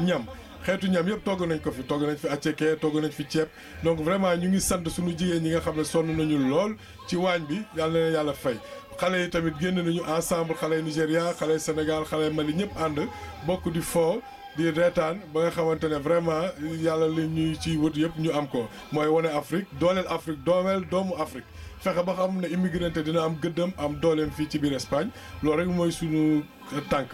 ñam xeetu ñam yëpp togg nañ ko fi togg nañ fi aceke togg nañ fi ceeb donc vraiment ñu ngi sant suñu jigéen ñi nga xam ne sonn nañu lool ci waañ bi yàlla na yàlla fay xale yi tamit génn nañu ensemble xale Nigéria xale Sénégal xale Mali ñëpp ànd bokk di foo di reetaan ba nga xamante ne vraiment yàlla li ñuy ci wët yëpp ñu am ko mooy wane Afrique dooleel Afrique doomu Afrique fexe ba xam ne immigrante dina am gëddam am dooleem fii ci biir Espagne loolu rek mooy suñu tànk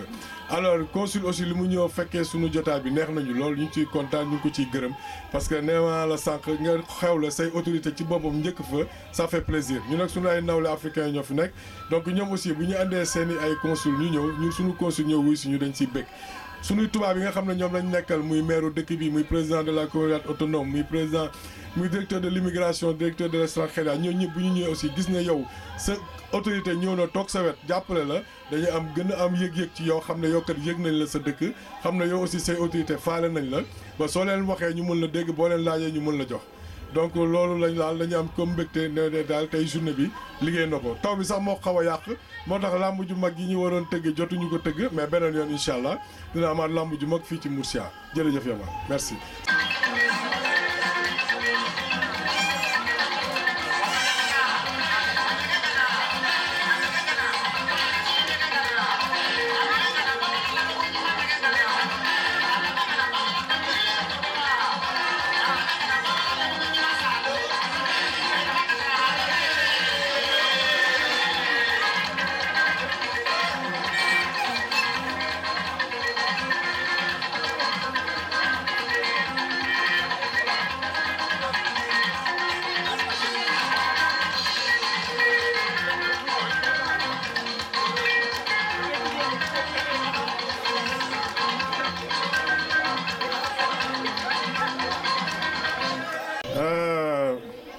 alors consul aussi li mu ñëw fekkee suñu jotaay bi neex nañu loolu ñu ngi ciy kontaan ñu ngi ko ciy gërëm parce que neewaa la sànq nga xew la say autorité ci boppam njëkk fa ça fait plaisir ñu nag suñu ay nawle africains ñoo fi nekk donc ñoom aussi bu ñu àndee seen i ay consul ñu ñëw ñu suñu consul ñëw wuy si ñu dañ siy bëgg suñuy tubaab yi nga xam ne ñoom lañ nekkal muy maire dëkk bi muy président de la communauté autonome muy directeur de l'immigration directeur de l'extranjería ñooñu ñëpp bu ñu ñëwee aussi gis ne yow sa autorité ñëw na toog sa wet jàppale la dañuy am gën a am yëg-yëg ci yow xam ne yow kat yëg nañ la sa dëkk xam ne yow aussi say autorité faale nañ la ba soo leen waxee ñu mën la dégg boo leen laajee ñu mën la jox donc loolu lañ laal dañu am comme mbégte ne daal tey journée bi liggéey na ko taw bi sax moo xaw a yàq moo tax làmb ju mag yi ñu waroon tëgg jotuñu ko tëgg mais beneen yoon incha allah dina amaat làmb ju mag fii ci Murcia jërëjëf Yama merci.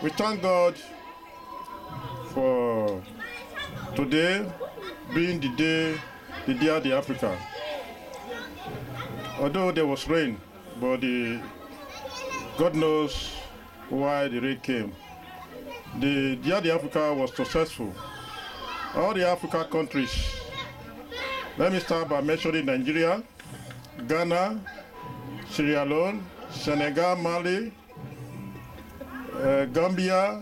We thank God for today being the day of the Africa. Although there was rain, but God knows why the rain came. The Dia de Africa was successful. All the African countries, let me start by mentioning Nigeria, Ghana, Sierra Leone, Senegal, Mali, Gambia,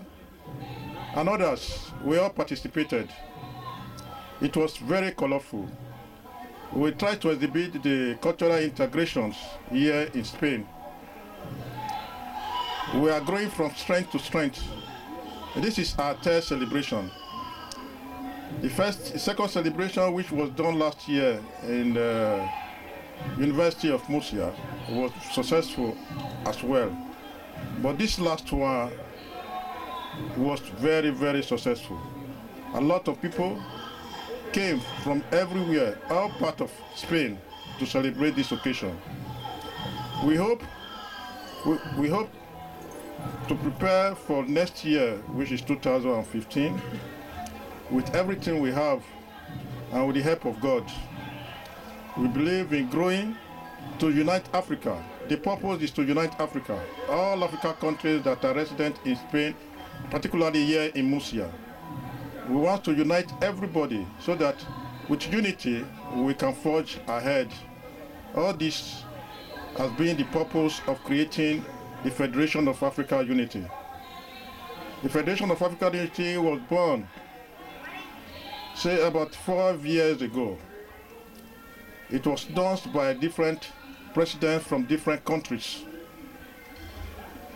and others. We all participated. It was very colorful. We tried to exhibit the cultural integrations here in Spain. We are growing from strength to strength. This is our third celebration. The second celebration, which was done last year in the University of Murcia, was successful as well. But this last one was very, very successful. A lot of people came from everywhere, all part of Spain, to celebrate this occasion. We hope to prepare for next year, which is 2015, with everything we have and with the help of God. We believe in growing to unite Africa. The purpose is to unite Africa. All African countries that are resident in Spain, particularly here in Murcia. We want to unite everybody so that with unity we can forge ahead. All this has been the purpose of creating the Federation of Africa Unity. The Federation of Africa Unity was born, say, about 5 years ago. It was done by different presidents from different countries.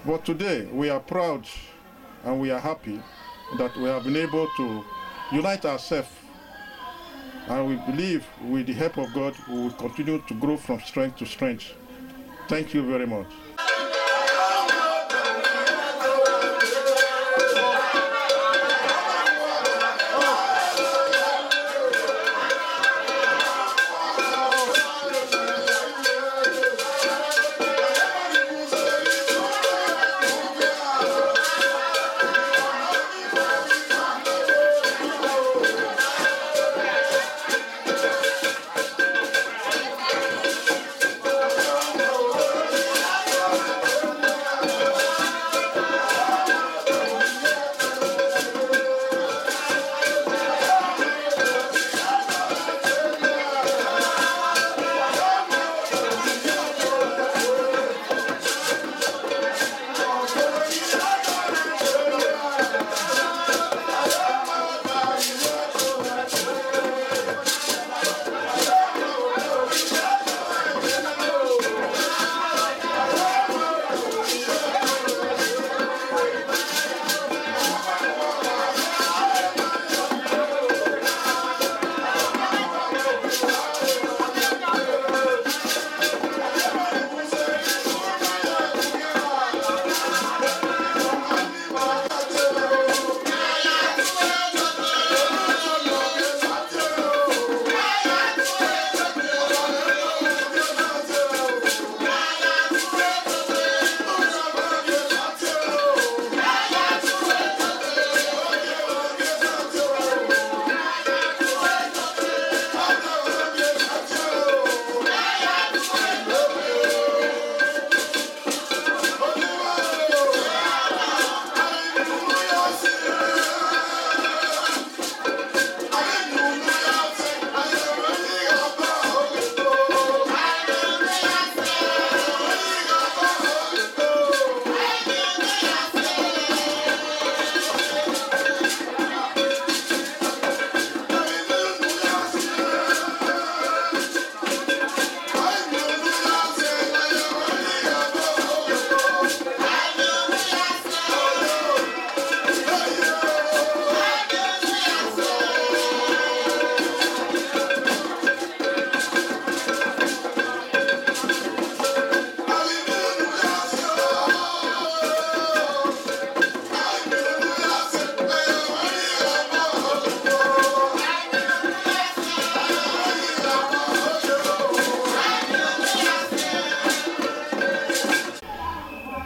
But today we are proud and we are happy that we have been able to unite ourselves, and we believe with the help of God we will continue to grow from strength to strength. Thank you very much. Oh,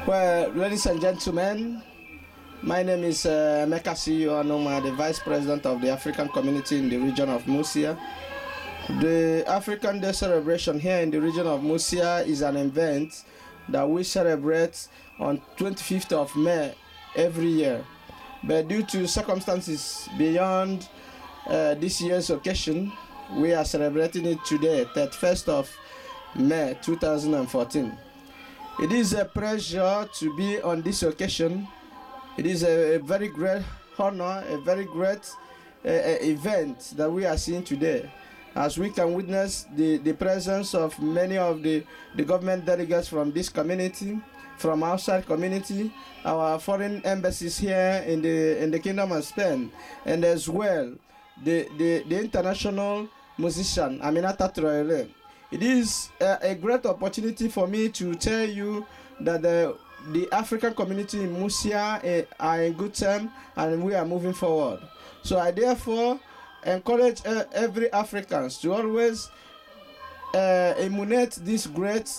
Well, ladies and gentlemen, my name is Emeka Siyo Anoma, the Vice President of the African Community in the region of Murcia. The African Day celebration here in the region of Murcia is an event that we celebrate on 25th of May every year. But due to circumstances beyond this year's occasion, we are celebrating it today, 31st of May 2014. It is a pleasure to be on this occasion. It is a very great honor, a very great event that we are seeing today, as we can witness the presence of many of the government delegates from this community, from outside community, our foreign embassies here in the Kingdom of Spain, and as well the international musician Aminata Traoré. It is a great opportunity for me to tell you that the African community in Murcia are in good terms and we are moving forward. So I therefore encourage every Africans to always emulate this great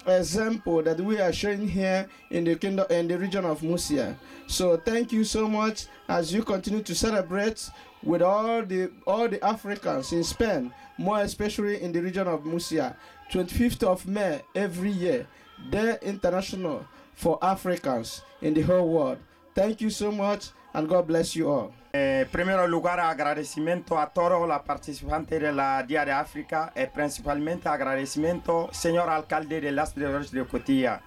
example that we are showing here in the kingdom and the region of Murcia. So thank you so much as you continue to celebrate with all the Africans in Spain, more especially in the region of Murcia. 25th of May every year, Day International for Africans in the whole world. Thank you so much and God bless you all. En primer lugar, agradecimiento a todos los participantes de la Día de África y principalmente agradecimiento señor alcalde de Las Flores de Cotilla.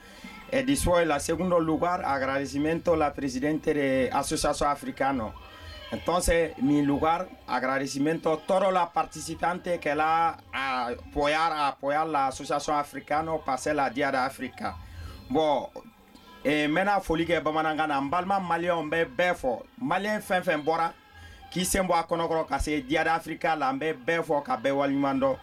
Y después, en segundo lugar, agradecimiento a la presidenta de la Asociación Africana. Entonces, mi lugar, agradecimiento a todos los participantes que la apoyar la Asociación Africana para hacer la Día de África. Bon, mena foli ke bamananga na mbalma malien be befo malien fen bora ki sembo akonokro ka se Dia d'Africa la be befo ka be walimando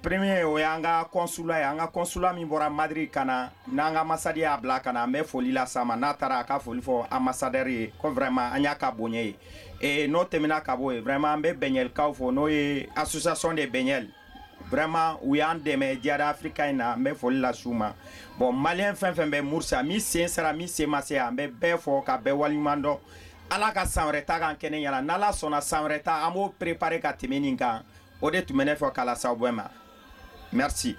premier o yanga consulat mi bora Madrid kana nanga ambassadeur abla kana me foli la sama natara ka foli fo ambassadeur ko vraiment anya ka bonye no temina ka boy vraiment be benyel ka fo no association de benyel. Vraiment, oui, en demain, Dia d'Africa, mais faut la souma. Bon, malien fin be Murcia, mi sera mi se masea, mais be fo ka be walimando. Ala ka samreta kan kene yala, nala sona samreta, amo préparer ka temeninga. Ode tu mene fo kala saubwema. Merci.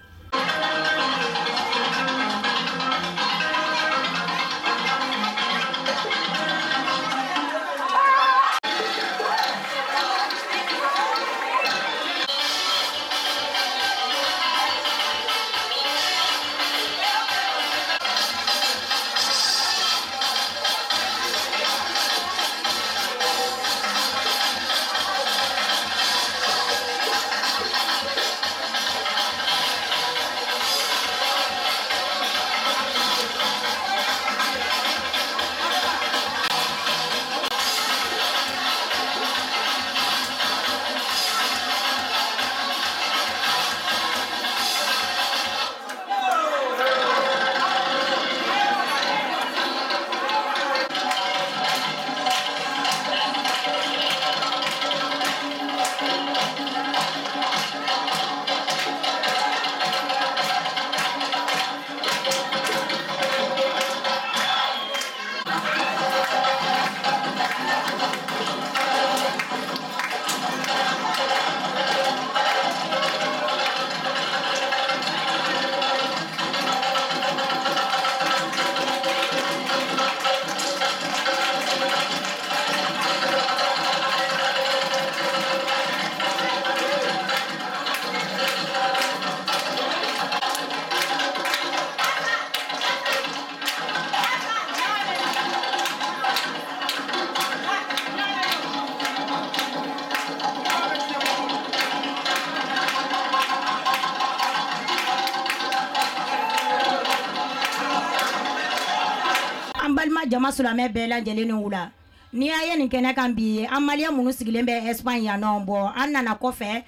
Jama Sulame bela jeleni wula ni aye ni kene kan bi amalia munu sigilen be Espagne ya nombo anana kofe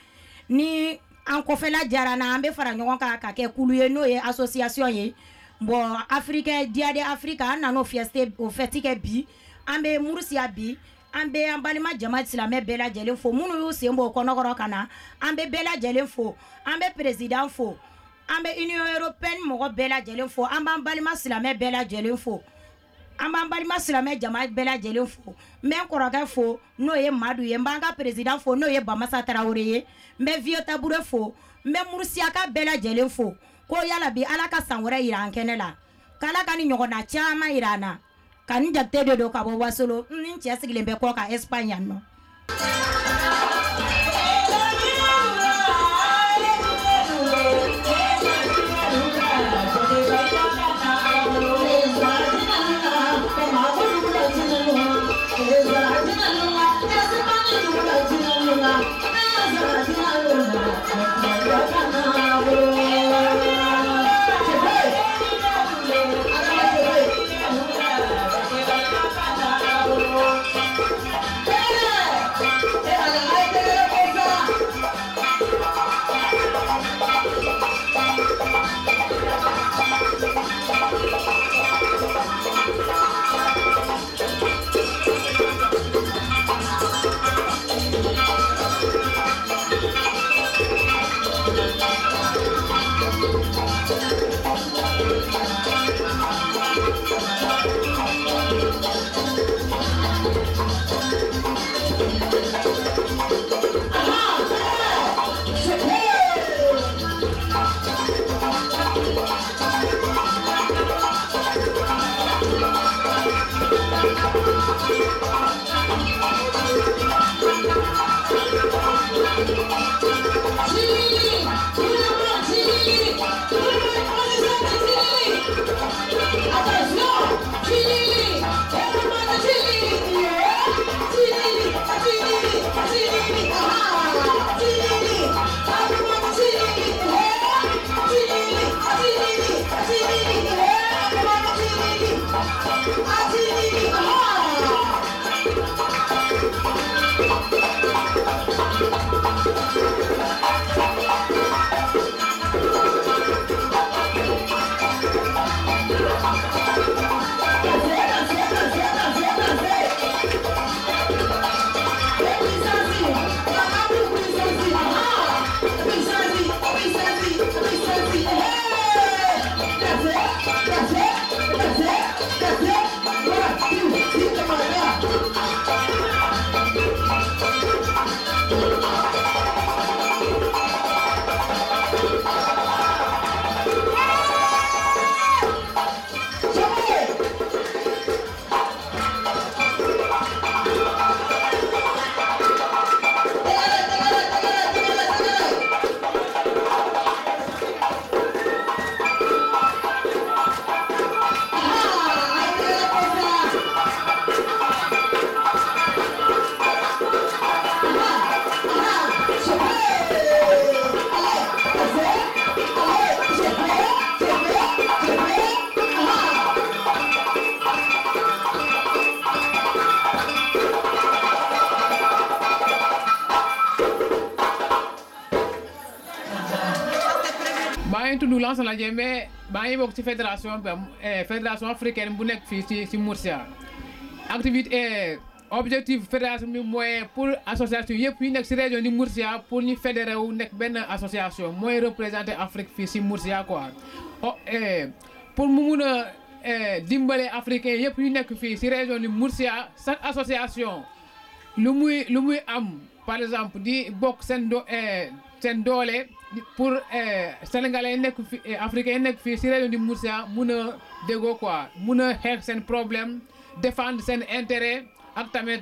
ni an kofe la jarana ambe fara nyon ka ke kuluye no ye association ye bo africain Dia de Africa anano fieste o fetike bi ambe Murcia bi ambe ambalima jama Sulame bela jelen fo munu yo sembo konogoro kana ambe bela jelen fo ambe president fo an bɛ union européenne mɔgɔ bɛɛ lajɛlen fo an b'an balima silamɛ bɛɛ lajɛlen fo an b'an balima silamɛ jama bɛɛ lajɛlen fo n bɛ n kɔrɔkɛ fo n'o ye madu ye n b'an ka président fo n'o ye bamasa tarawele ye n bɛ vieux tabure fo n bɛ murusiyaka bɛɛ lajɛlen fo ko yala bi ala ka san wɛrɛ yira an kɛnɛ la k'ala ka ni ɲɔgɔnna caman yira an na ka ni jakite de don ka bɔ wasolo ni n cɛ sigilen bɛ kɔ ka espagne yan nɔ Lansana Diémé maa ngi bokk ci fédération africaine bu nekk fii ci Murcia activité objectif fédération bi mooy pour association yëpp yi nekk ci région di Murcia pour ñu fédéré wu nekk benn association mooy représenter Afrique fii ci Murcia quoi pour mu mun a dimbale africain yëpp yu nekk fii ci région di Murcia chaque association lu muy am par exemple di bokk seen doole pour sénégalais yi nekk fi africains yi nekk fii ci région di Murcia mun a déggoo quoi mun a xeex seen problème défendre seen intérêt ak tamit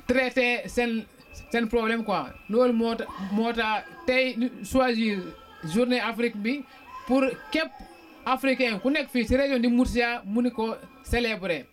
traiter seen problème quoi loolu moo tax tey choisir journée Afrique bi pour képp africain ku nekk fii ci région di Murcia mu ni ko célébrer.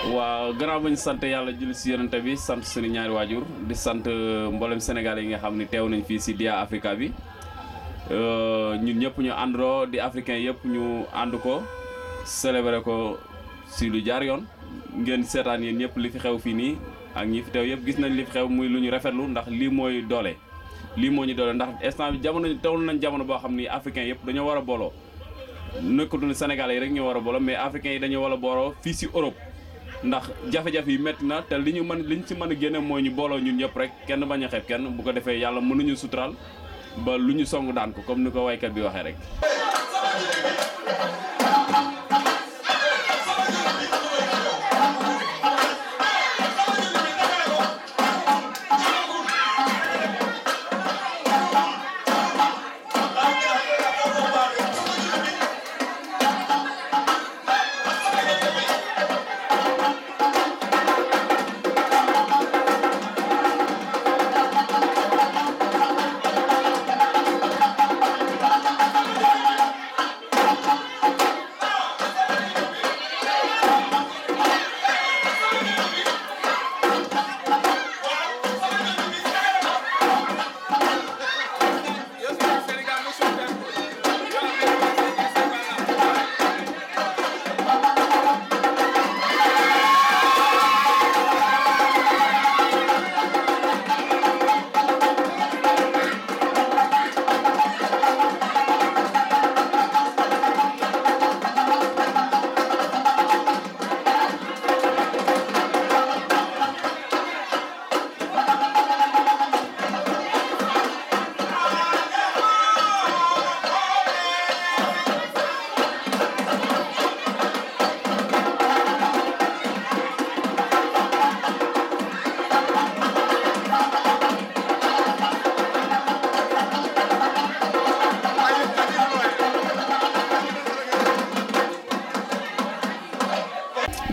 waaw gannaaw ba ñu sant yàlla julli si yonente bi sant suñu ñaari waajur di sant mboolem Sénégalais yi nga xam ni teew nañ fii si Dia Africa bi ñun ñëpp ñu àndoo di africain yëpp ñu ànd ko célébrer ko si lu jaar yoon ngeen seetaan yéen ñëpp li fi xew fii nii ak ñi fi teew yëpp gis nañ li fi xew muy lu ñu rafetlu ndax lii mooy doole lii moo ñu doole ndax instant bi jamono teewlu nañ jamono boo xam ni africain yëpp dañoo war a booloo nekkatul Sénégalais yi rek ñoo war a booloo mais africain yi dañoo war a booloo fii si Europe ndax jafe-jafe yi métti na te li ñu si mën a génne mooy ñu booloo ñun ñëpp rek kenn bañ a xeeb kenn bu ko defee yàlla mënuñu suturaal ba lu ñu song daan ko comme ni ko waykat bi waxee rek.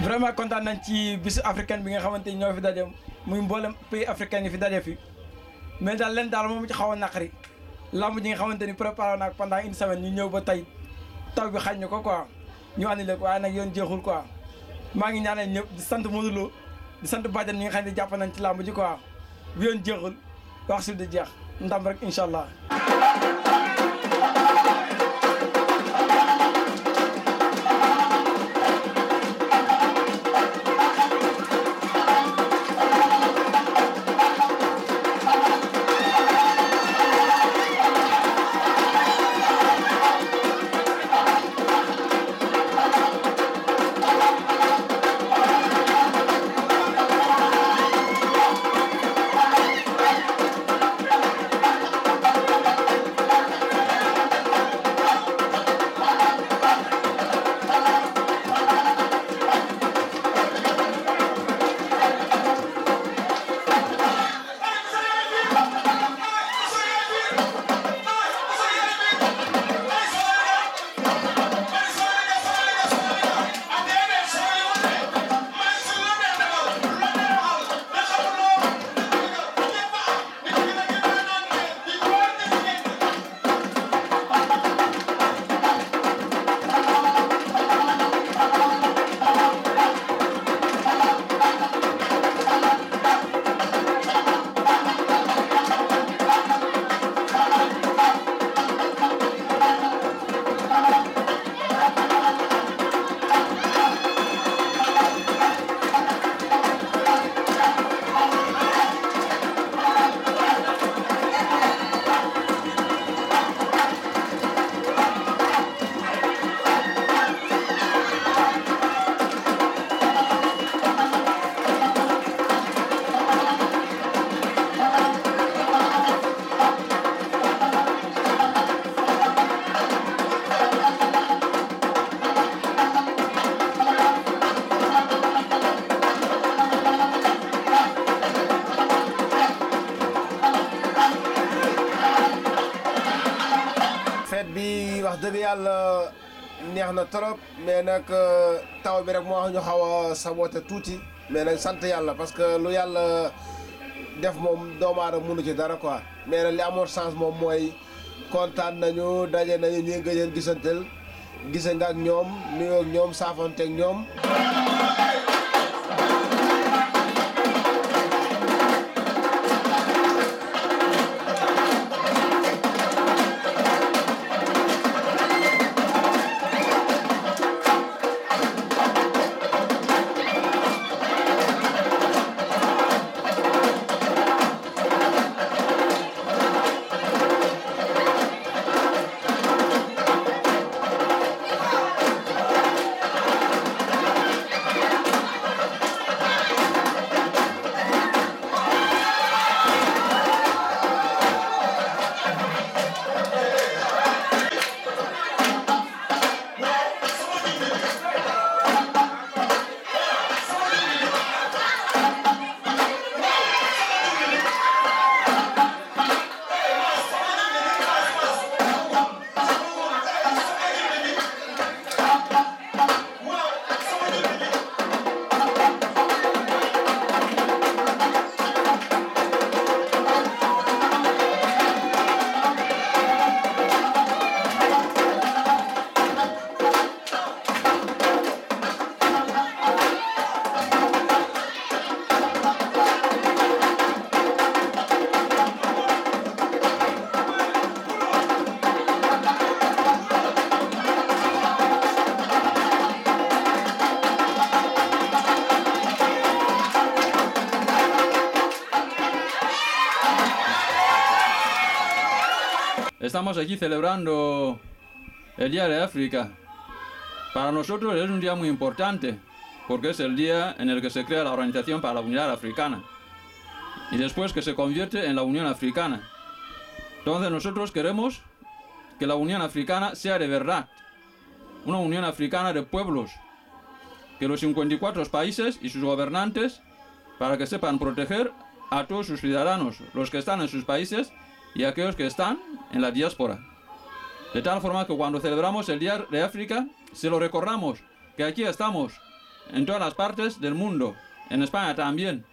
vraiment kontaan nañ ci bisu africaine bi nga xamante ni ñoo fi daje muy mboolem pays africain yi fi daje fi mais daal leen daal moom ci xaw a naqari lamb ji nga xamante ni préparé naa ko pendant une semaine ñu ñëw ba tey taw bi xañ ñu ko quoi ñu annulé ko waaye nag yoon jeexul quoi maa ngi ñaanal ñëpp di sant Modou Lo di sant Badiane ñi nga xam ne jàpp nañ ci lamb ji quoi bu yoon jeexul wax si di jeex ndam rek incha allah. fête bi wax dëgg yàlla neex na trop mais nag taw bi rek moo wax ñu xaw a saboté tuuti mais nag sant yàlla parce que lu yàlla def moom doomu aadama mënu ci dara quoi mais nag li amoon chance moom mooy kontaan nañu daje nañu ñi nga leen gisantel gise nga ak ñoom nuyoo ak ñoom saafante ak ñoom estamos aquí celebrando el Día de África. Para nosotros es un día muy importante, porque es el día en el que se crea la Organización para la Unidad Africana y después que se convierte en la Unión Africana. Entonces nosotros queremos que la Unión Africana sea de verdad, una Unión Africana de pueblos, que los 54 países y sus gobernantes, para que sepan proteger a todos sus ciudadanos, los que están en sus países y aquellos que están en la diáspora. De tal forma que cuando celebramos el Día de África, se lo recordamos, que aquí estamos, en todas las partes del mundo, en España también,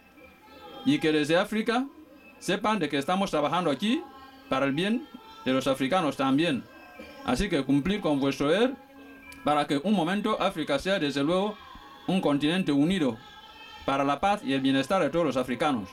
y que desde África sepan de que estamos trabajando aquí para el bien de los africanos también. Así que cumplir con vuestro deber para que un momento África sea desde luego un continente unido para la paz y el bienestar de todos los africanos.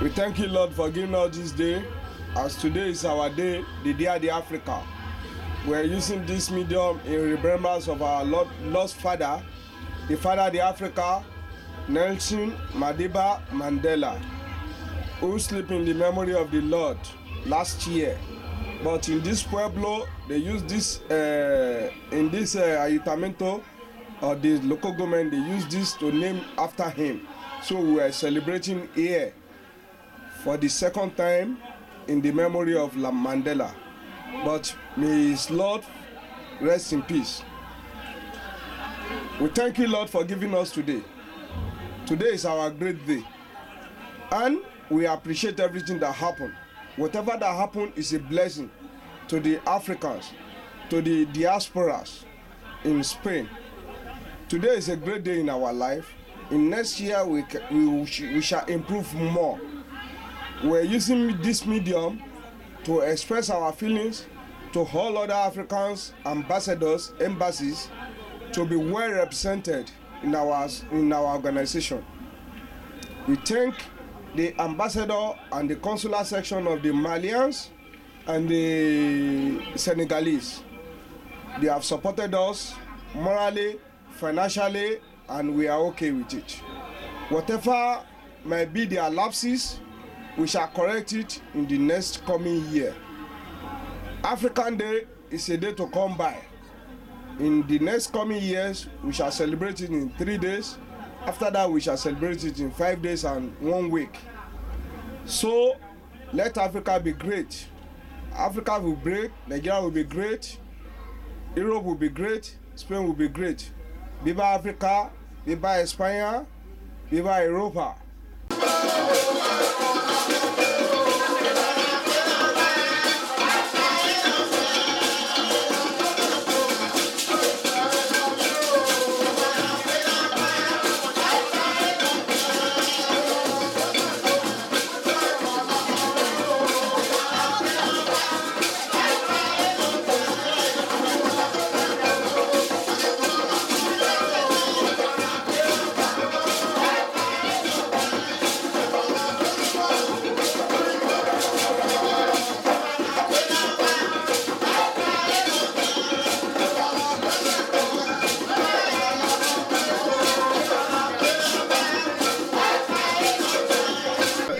We thank you, Lord, for giving us this day, as today is our day, the Day of the Africa. We are using this medium in remembrance of our lost father, the father of the Africa, Nelson Madiba Mandela, who slept in the memory of the Lord last year. But in this Pueblo, they use this, in this Ayuntamiento, or the local government, they use this to name after him. So we are celebrating here for the second time in the memory of Mandela. But may his Lord rest in peace. We thank you, Lord, for giving us today. Today is our great day. And we appreciate everything that happened. Whatever that happened is a blessing to the Africans, to the diasporas in Spain. Today is a great day in our life. In next year, we shall improve more. We're using this medium to express our feelings to all other Africans, ambassadors, embassies, to be well represented in our organization. We thank the ambassador and the consular section of the Malians and the Senegalese. They have supported us morally, financially, and we are okay with it. Whatever might be their lapses, we shall correct it in the next coming year. African Day is a day to come by. In the next coming years, we shall celebrate it in 3 days. After that, we shall celebrate it in 5 days and 1 week. So, let Africa be great. Africa will be great, Nigeria will be great, Europe will be great, Spain will be great. Viva Africa, viva España, viva Europa.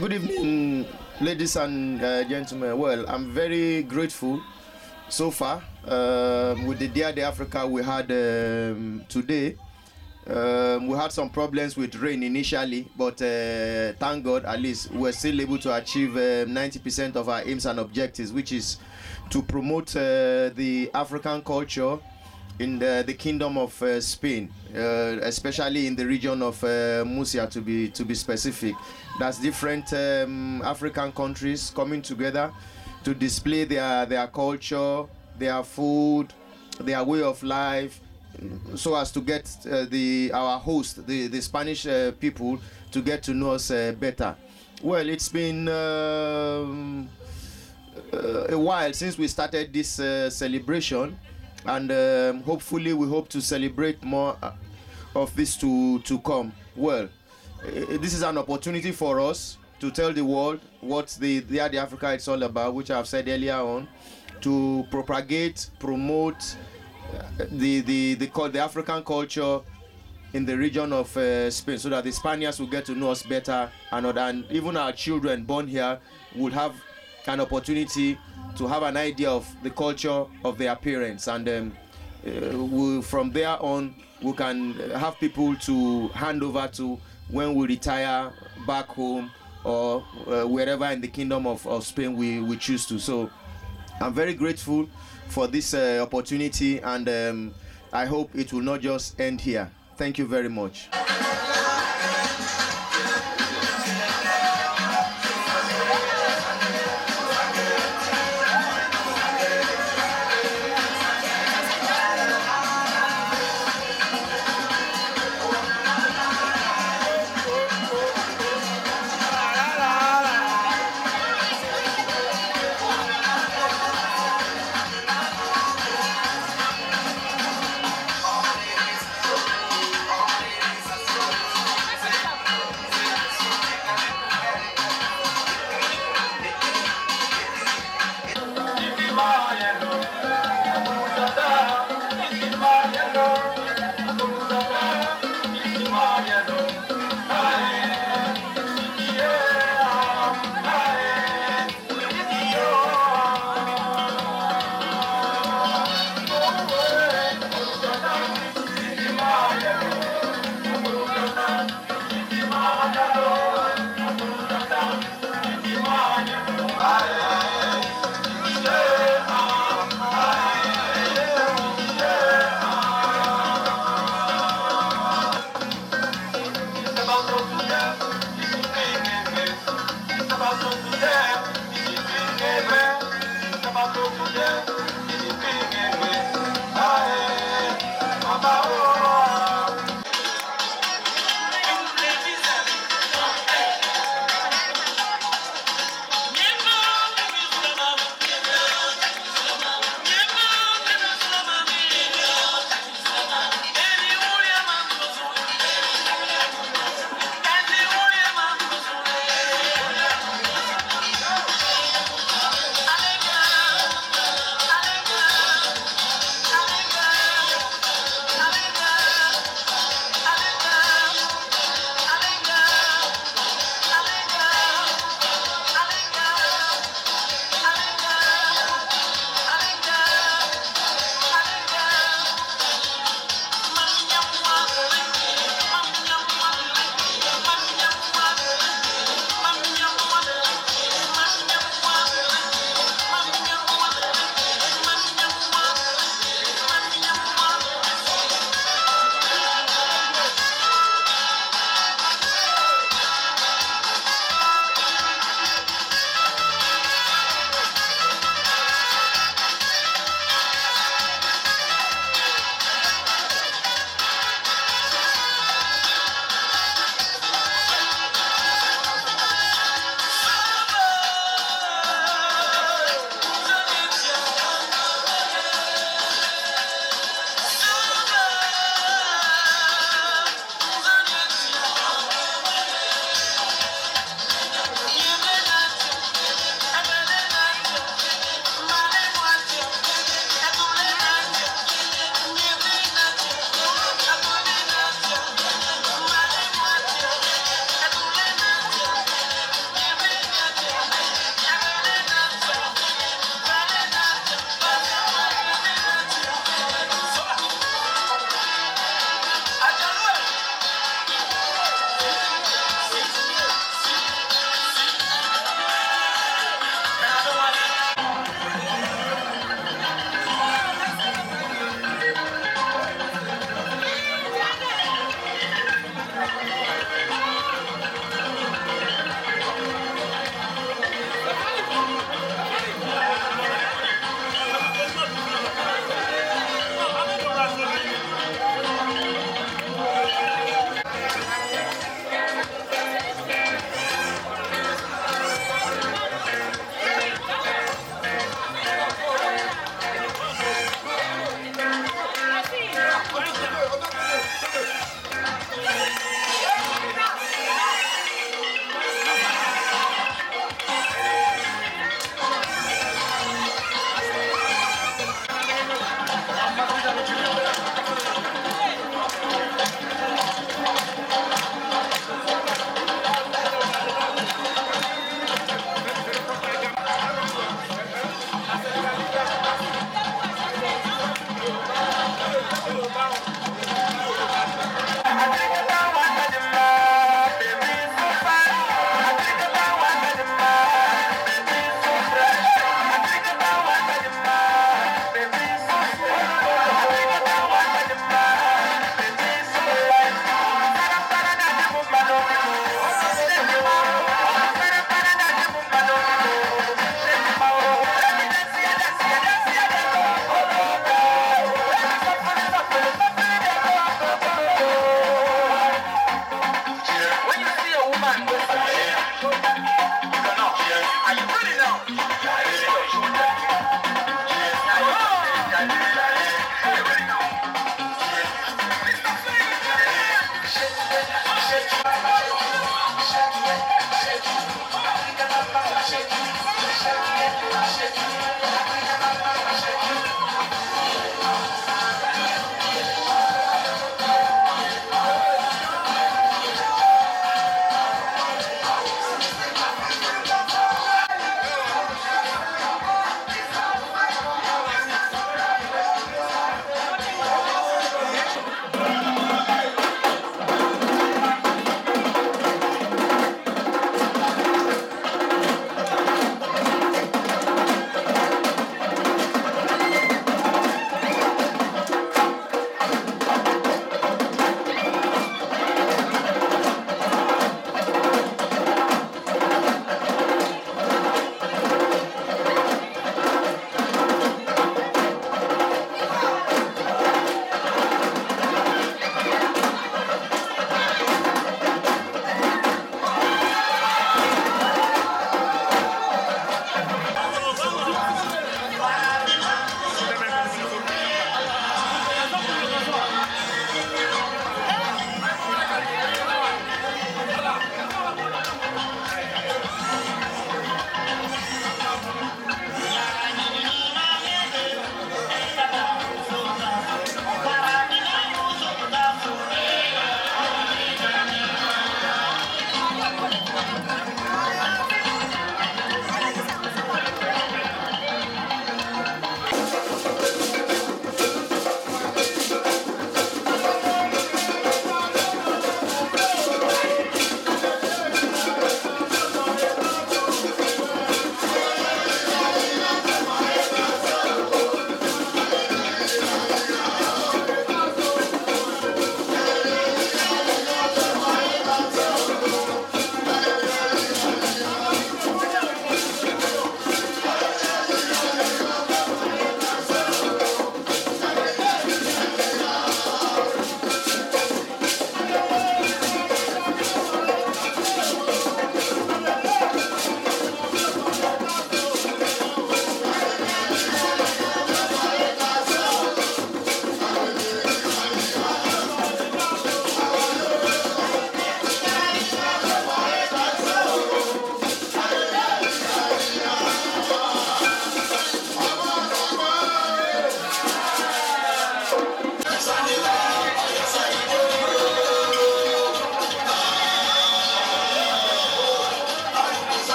Good evening, ladies and gentlemen. Well, I'm very grateful so far with the Dia de Africa we had today. We had some problems with rain initially, but thank God, at least we're still able to achieve 90% of our aims and objectives, which is to promote the African culture in the Kingdom of Spain, especially in the region of Murcia, to be specific. That's different African countries coming together to display their culture, their food, their way of life, so as to get our host, the Spanish people, to get to know us better. Well, it's been a while since we started this celebration, and hopefully we hope to celebrate more of this to come. Well, this is an opportunity for us to tell the world what the Dia de Africa is all about, which I've said earlier on, to propagate, promote the African culture in the region of Spain, so that the Spaniards will get to know us better, and even our children born here will have an opportunity to have an idea of the culture of their parents, and from there on we can have people to hand over to when we retire back home or wherever in the Kingdom of Spain we choose to. So I'm very grateful for this opportunity, and I hope it will not just end here. Thank you very much.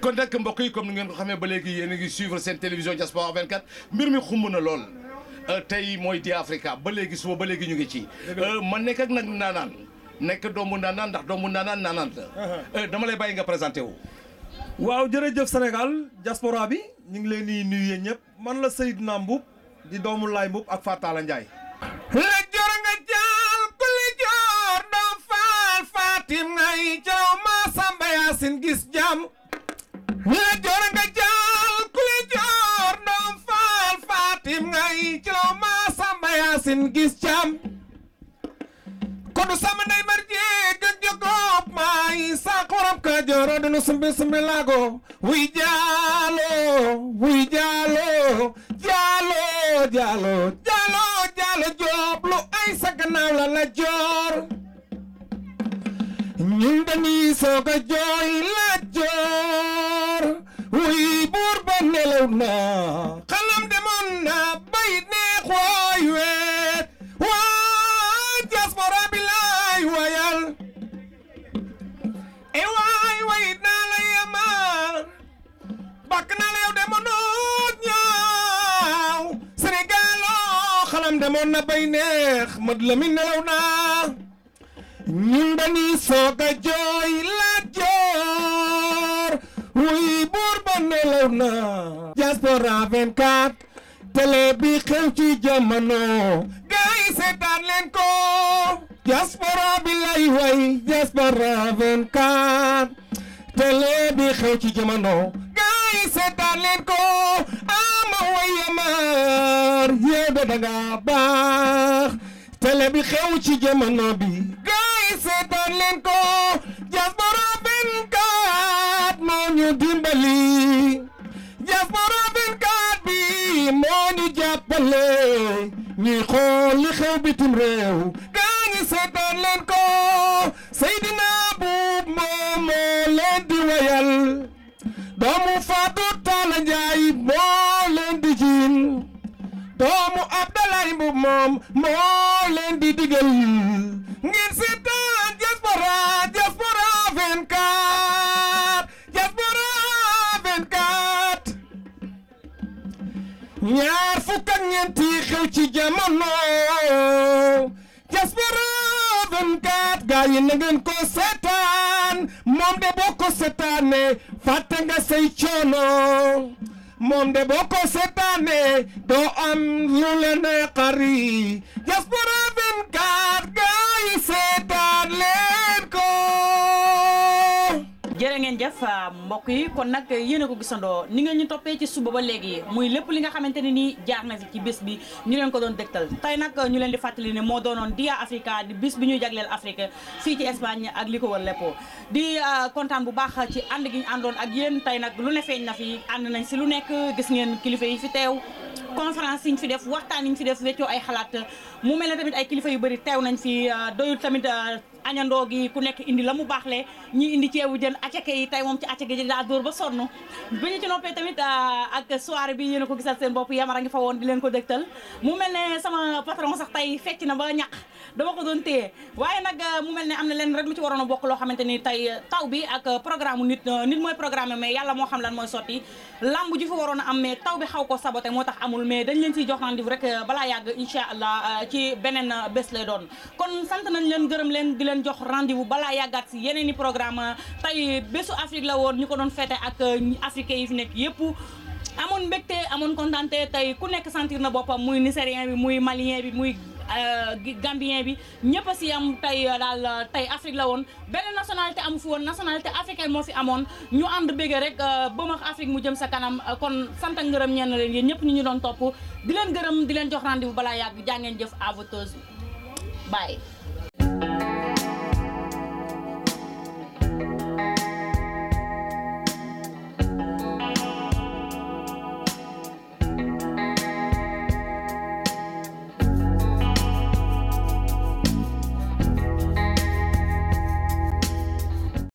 kon nag mbokk yi comme ni ngeen ko xamee ba léegi yéen a ngi suivre seen télévision Diaspora 24 mbir mi xumb na lool tey mooy Dia Africa ba léegi suba ba léegi ñu ngi ci man nekk ak nag naanaan nekk doomu naanaan ndax doomu naanaan naanaan la dama lay bàyyi nga présenté wu. waaw jërëjëf Sénégal diaspora bi ñu ngi leen di nuyu yéen ñëpp man la Seydina Mboup di doomu Laay Mboup ak Fatala Ndiaye. la jor nga jaal ku li jor doom faal Fatim ngay jaw ma Samba Yaasin gis jàmm. la jor nga jaal ku li jor doom faal Fatim ngay jaw ma Samba Yaasin gis jàmm. kodu sama ndey mar jeeg ak jogoob maay sa xorom ka joro dunu sumbi sumbi lago wuy jaalo jaalo joob lu ay sa gannaaw la la joor ñun dañuy soog a jooy la joor wuy buur ba nelaw na xalam demoon na bay neex wooy weet diaspora bi laay wayal e waay way naa la yamal bakk naa la yow demoon ñaaw Sénégal xalam demoon na bay neex mad la mi nelaw naa ñun dañuy soog a jooy la joor wuy buur ba nelaw na Diaspora 24 télé bi xew ci jamono gaay seetaan leen ko diaspora bi lay way Diaspora 24 télé bi xew ci jamono gaay seetaan leen ko ama way amar yow de danga baax télé bi xew ci jamono bi gaay seetaan leen ko Diaspora 24 moo ñu dimbali Diaspora 24 bi moo ñu jàppale ñuy xool li xew bitim réew gaa ñi seetaan leen ko Seydina Mboup moo leen di wayal doomu Fatou Talla Ndiaye moo leen di jiin doomu Abdoulaye Mboup moo leen di digal ngeen seetaan Diaspora 24 Diaspora 24 ñaar fukk ak ñeenti xew ci jamono Diaspora 24 gaa yi na ngeen ko seetaan moom de boo ko seetaane fàtte nga say coono moom de boo ko seetaane doo am lu la naqari Diaspora 24 gaa yi seetaan leen ko. jërë ngeen jëf mbokk yi kon nag yéen a ko gisandoo ni ngeen ñu toppee ci suba ba léegi muy lépp li nga xamante ne nii jaar na fi ci bés bi ñu leen ko doon dégtal tey nag ñu leen di fàttali ne moo doonoon Dia Africa di bés bi ñuy jagleel Afrique fii ci Espagne ak li ko wër lépp di kontaan bu baax ci ànd gi ñu àndoon ak yéen tey nag lu ne feeñ na fi ànd nañ si lu nekk gis ngeen kilifa yi fi teew conférence yi ñu fi def waxtaan yi ñu fi def weccoo ay xalaat mu mel ne tamit ay kilifa yu bëri teew nañ fi doyul tamit añandoo gi ku nekk indi la mu baaxle ñi indi ceebu jën acake yi tey moom ci acake ji daa dóor ba sonn bi ñu ci noppee tamit ak soirée bi yéen a ko gisal seen bopp Yamara ngi fa woon di leen ko dégtal mu mel ne sama patron sax tey fecc na ba ñaq dama ko doon téye waaye nag mu mel ne am na leen rek lu ci waroon a bokk loo xamante ni tey taw bi ak programme nit mooy programme mais yàlla moo xam lan mooy sotti lamb ji fa waroon a am mais taw bi xaw ko saboté moo tax amul mais dañ leen ciy jox rendez-vous rek balaa yàgg incha allah ci beneen bés lay doon kon sant nañ leen gërëm leen di leen jox rendez-vous balaa yàggaat si yeneen i programme tey bésu Afrique la woon ñu ko doon fêté ak africains yi fi nekk yëpp amoon mbégte amoon kontaante tey ku nekk sentir na boppam muy nigérien bi muy malien bi muy gambien bi ñëpp a si am tey daal tey Afrique la woon benn nationalité amu fi woon nationalité africaine moo fi amoon ñu ànd béggee rek ba ma Afrique mu jëm sa kanam kon sant ak ngërëm ñenn leen yéen ñëpp ñu doon topp di leen gërëm di leen jox rendez-vous balaa yàgg jaa ngeen jëf à votre bye